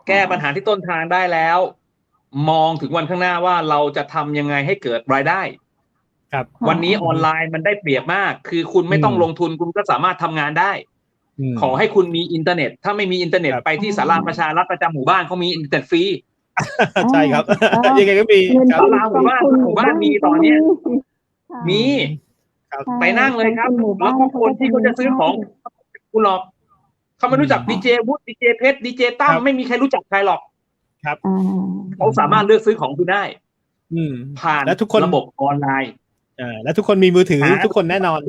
แก้ปัญหาที่ต้นทางได้แล้ว มองถึงวันข้างหน้าว่าเราจะทำยังไงให้เกิดรายได้ ครับ วันนี้ออนไลน์มันได้เปรียบมาก คือคุณไม่ต้องลงทุนคุณก็สามารถทำงานได้ ม ขอให้คุณมีอินเทอร์เน็ต ถ้าไม่มีอินเทอร์เน็ต ครับ ไปที่ศาลาประชารัฐประจำหมู่บ้านเขามีอินเทอร์เน็ตฟรี ใช่ครับ อ่า ยังไงก็มี เงิน ครับ ทุน ศาลาหมู่บ้าน กองทุ หมู่บ้านมีตอนเนี้ย ค่ะ มี ครับ ใช่ ไปนั่งเลยครับ กองทุนหมู่ แล้ว บ้าน ก็คนที่เขาจะซื้อของคุณหรอกเขาไม่รู้จัก อืม ดีเจวุฒิดีเจเพชรดีเจตั้ม ครับ ไม่มีใครรู้จักใครหรอก อ่า เขาสามารถเลือกซื้อของคุณได้ อืม ผ่าน และทุกคน ระบบออนไลน์ และทุกคนมีมือถือ หา ทุกคนแน่นอน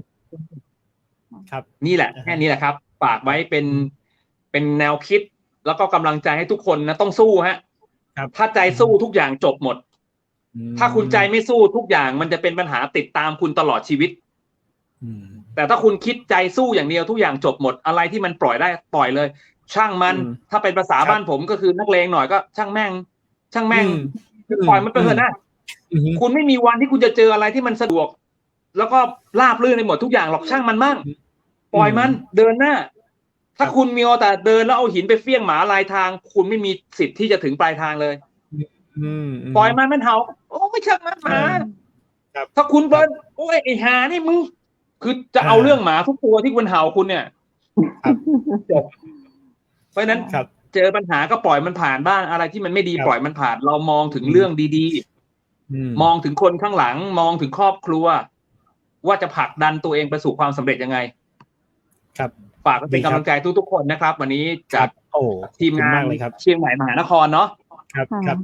ครับ นี่แหละแค่นี้แหละครับฝากไว้เป็นแนวคิด แล้วก็กำลังใจให้ทุกคนนะต้องสู้ฮะ ครับ ถ้าใจสู้ทุกอย่างจบหมด อืม ถ้าคุณใจไม่สู้ทุกอย่างมันจะเป็นปัญหาติดตามคุณตลอดชีวิต อืม แต่ถ้าคุณคิดใจสู้อย่างเดียวทุกอย่างจบหมดอะไรที่มันปล่อยได้ปล่อยเลย ช่างมัน อืม ถ้าเป็นภาษา ครับ บ้านผมก็คือนักเลงหน่อยก็ช่างแม่ง ช่างแม่ง อืม ปล่อยมันไปเถอะนะ อืม คุณไม่มีวันที่คุณจะเจออะไรที่มันสะดวก แล้วก็ราบรื่นในหมดทุกอย่างหรอกช่างมันมั่งปล่อยมันเดินหน้า ถ้าคุณมีแต่เดินแล้วเอาหินไปเฟี้ยงหมาลายทาง คุณไม่มีสิทธิ์ที่จะถึงปลายทางเลย อืม ปล่อยมันเห่าโอ้ไม่ช่างมันหมา ครับ ถ้าคุณเดินโอ้ยไอ้หานี่มึงคือจะเอาเรื่องหมาทุกตัวที่คุณเห่าคุณเนี่ย ครับ จบเพราะฉะนั้น ครับ เจอปัญหาก็ปล่อยมันผ่านบ้างอะไรที่มันไม่ดี ครับ ปล่อยมันผ่าน เรามองถึงเรื่องดี มองถึงคนข้างหลัง มองถึงครอบครัว ว่าจะผลักดันตัวเองไปสู่ความสำเร็จยังไง ครับ ฝากเป็นกำลังใจทุกๆคนนะครับ วันนี้ ครั จาก บโอ้ ทีมงาน ขอบคุณมากเลยครับ เชียงใหม่มหานครเนาะ ครับ ค่ะ ครับ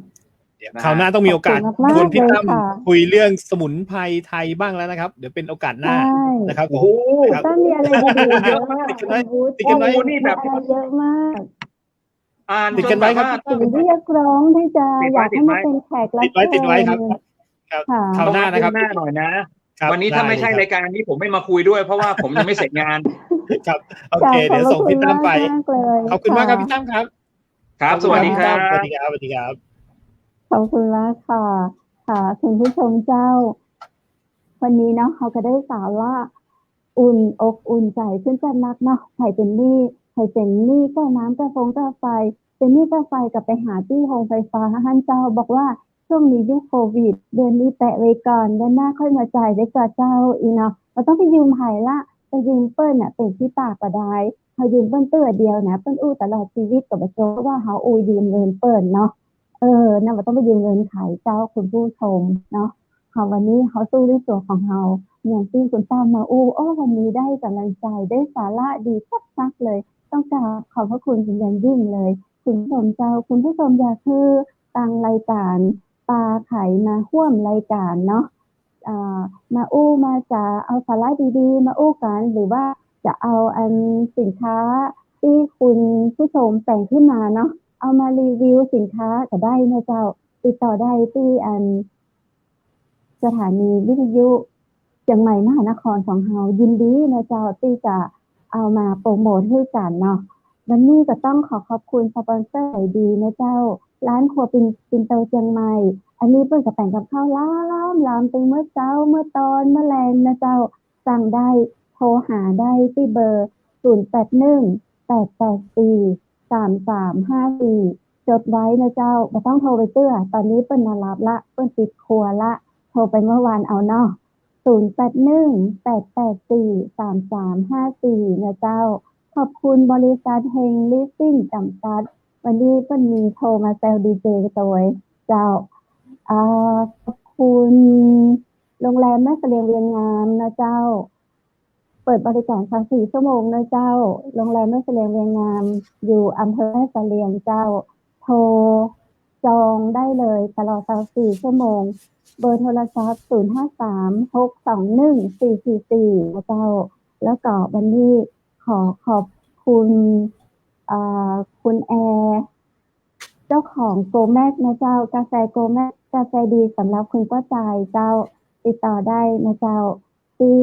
เดี๋ยวคราวหน้าต้องมีโอกาส ขอบคุณมากๆ ชวนพี่ตั้ม เลยค่ะ คุยเรื่องสมุนไพรไทยบ้างแล้วนะครับ เดี๋ยวเป็นโอกาสหน้า ใช่ นะครับผ โอ้ ม โห ครับ ตั้มมีอะไรดีๆ เยอะมาก ติดกันไว้ บูธ ติดกันไว้ โอ้โหนี่แบบ มีอะไรเยอะมาก อ่าน ติด จ กัน น ไว้ แบบ ครับ ว่า ถึงเรียกร้องที่จะ ติด อ ไว้ ยากให้มาเป็นแขกรับ ติดไว้ เชิญ ครับ ครับ ค่ะ คราวหน้านะครับ หน้าหน่อยนะ ครับ วันนี้ถ้าไม่ใช่ ด้เล รายการนี้ผมไม่มาคุยด้วย เพราะว่าผมยังไม่เสร็จงาน ครับโอเค เดี๋ยวส่งพี่ตั้มไป ขอบคุณมากครับพี่ตั้มครับ ครับ สวัสดีครับ สวัสดีครับสวัสดีครับ ขอบคุณมากค่ะ ค่ะคุณผู้ชมเจ้า วันนี้เนาะเขาก็ได้สาระอุ่นอกอุ่นใจขึ้นจะนักเนาะใครเป็นหนี้ก็น้ำก็ฟงก็ไฟ เป็นหนี้ก็ไฟกับไปหาที่โรงไฟฟ้าท่านเจ้าบอกว่าช่วงนี้ยุคโควิด เดือนนี้แตะไว้ก่อนเดือนหน้าค่อยมาจ่ายได้ก่อนเจ้าอีเนาะเราต้องไปยืมไผ่ละไปยืมเปิ้ลน่ะเป็นที่ปากก็ได้เขายืมเปิ้ลเตื้อเดียวนะเปิ้ลอู้ตลอดชีวิตกับโจว่าเขาอู้ยืมเงินเปิ้ลเนาะนั่นมันต้องไปยืมเงินขายเจ้าคุณผู้ชมเนาะค่ะวันนี้เขาสู้ด้วยตัวของเขาอย่างที่คุณตามมาวันนี้ได้กำลังใจได้สาระดีซักๆเลย ต้องกราบขอบพระคุณเป็นอย่างยิ่งเลยคุณผู้ชมเจ้าคุณผู้ชมอยากคือตังรายการปลาไข่มาห่วมรายการเนาะมามาจะเอาสาระดีๆมากันหรือว่าจะเอาอันสินค้าที่คุณผู้ชมแต่งขึ้นมาเนาะเอามารีวิวสินค้าก็ได้นะเจ้าติดต่อได้ที่อันสถานีวิทยุเชียงใหม่มหานครของเรายินดีนะเจ้าที่จะเอามาโปรโมทให้กันเนาะวันนี้ก็ต้องขอบคุณสปอนเซอร์ดีนะเจ้าร้านครัวปินโตเชียงใหม่อันนี้เปิ้นก็แต่งกับข้าวล้ำเป็นเมื่อเช้าเมื่อตอนเมื่อแรงนะเจ้าสั่งได้โทรหาได้ที่เบอร์0818843354จดไว้นะเจ้าบ่ต้องโทรไปเตื้อตอนนี้เปิ้นมารับละเปิ้นปิดครัวละโทรไปเมื่อวานเอาเนาะ0818843354นะเจ้าขอบคุณบริษัทเฮงลิสซิ่งจำกัดวันนี้เปิ้นมีโทรมาแซวดีเจตัวเจ้าขอบคุณโรงแรมแม่เสลียงเวียงงามนะเจ้าเปิดบริการ24ชั่วโมงนะเจ้าโรงแรมแม่เสลียงเวียงงามอยู่อำเภอแม่เสลียงเจ้าโทรจองได้เลยตลอด24ชั่วโมงเบอร์โทรศัพท์0536214444นะเจ้าแล้วก็วันนี้ขอบคุณคุณแอร์เจ้าของโกแม็กนะเจ้ากาแฟโกแม็กกาแฟดีสำหรับคุณป้าจ่ายเจ้าติดต่อได้นะเจ้าที่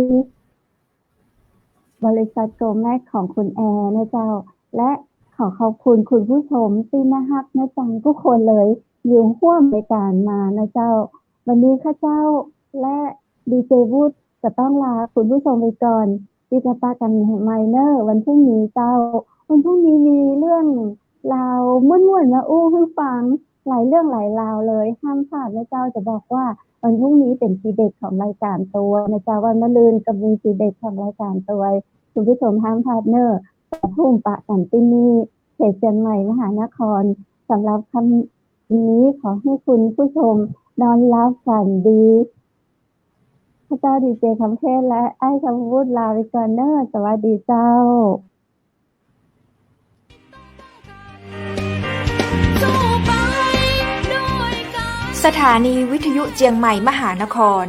บริษัทโกแม็กของคุณแอร์นะเจ้าและขอบคุณคุณผู้ชมที่น่ารักนะจังทุกคนเลยอยู่ร่วมในการมานะเจ้าวันนี้ข้าเจ้าและดีเจวูดจะต้องลาคุณผู้ชมไปก่อนที่จะปากันไมเนอร์วันพรุ่งนี้เจ้าวันพรุ่งนี้มีเรื่องราวม่วนๆมาให้ฟังหลายเรื่องหลายราวเลยห้ามพลาดนะเจ้าจะบอกว่าวันพรุ่งนี้เป็นทีเด็ดของรายการตัวนะเจ้าวันมะรืนก็มีทีเด็ดของรายการตัวคุณผู้ชมห้ามพลาดเนอร์ทุ่มปะกันที่นี่เขตเชียงใหม่มหานครสำหรับคำนี้ขอให้คุณผู้ชมนอนหลับฝันดีพระเจ้าดีเจคำเทศและไอ้คำพูดลาไปก่อนเนอร์สวัสดีเจ้าสถานีวิทยุเจียงใหม่มหานคร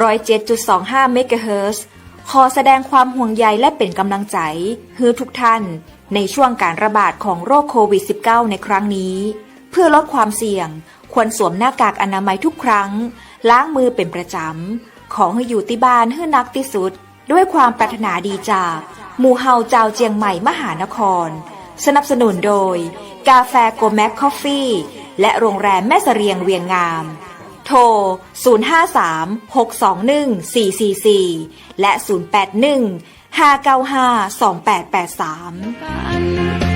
107.25 เมกะเฮิรตซ์ ขอแสดงความห่วงใยและเป็นกำลังใจให้ทุกท่านในช่วงการระบาดของโรคโควิด -19 ในครั้งนี้เพื่อลดความเสี่ยงควรสวมหน้ากากอนามัยทุกครั้งล้างมือเป็นประจำขอให้อยู่ที่บ้านให้นักที่สุดด้วยความปรารถนาดีจากหมู่เฮาเจ้าเจียงใหม่มหานครสนับสนุนโดยกาแฟโกแม็กคอฟฟี่และโรงแรมแม่เสรียงเวียงงามโทร 053-621-444 และ 081-595-2883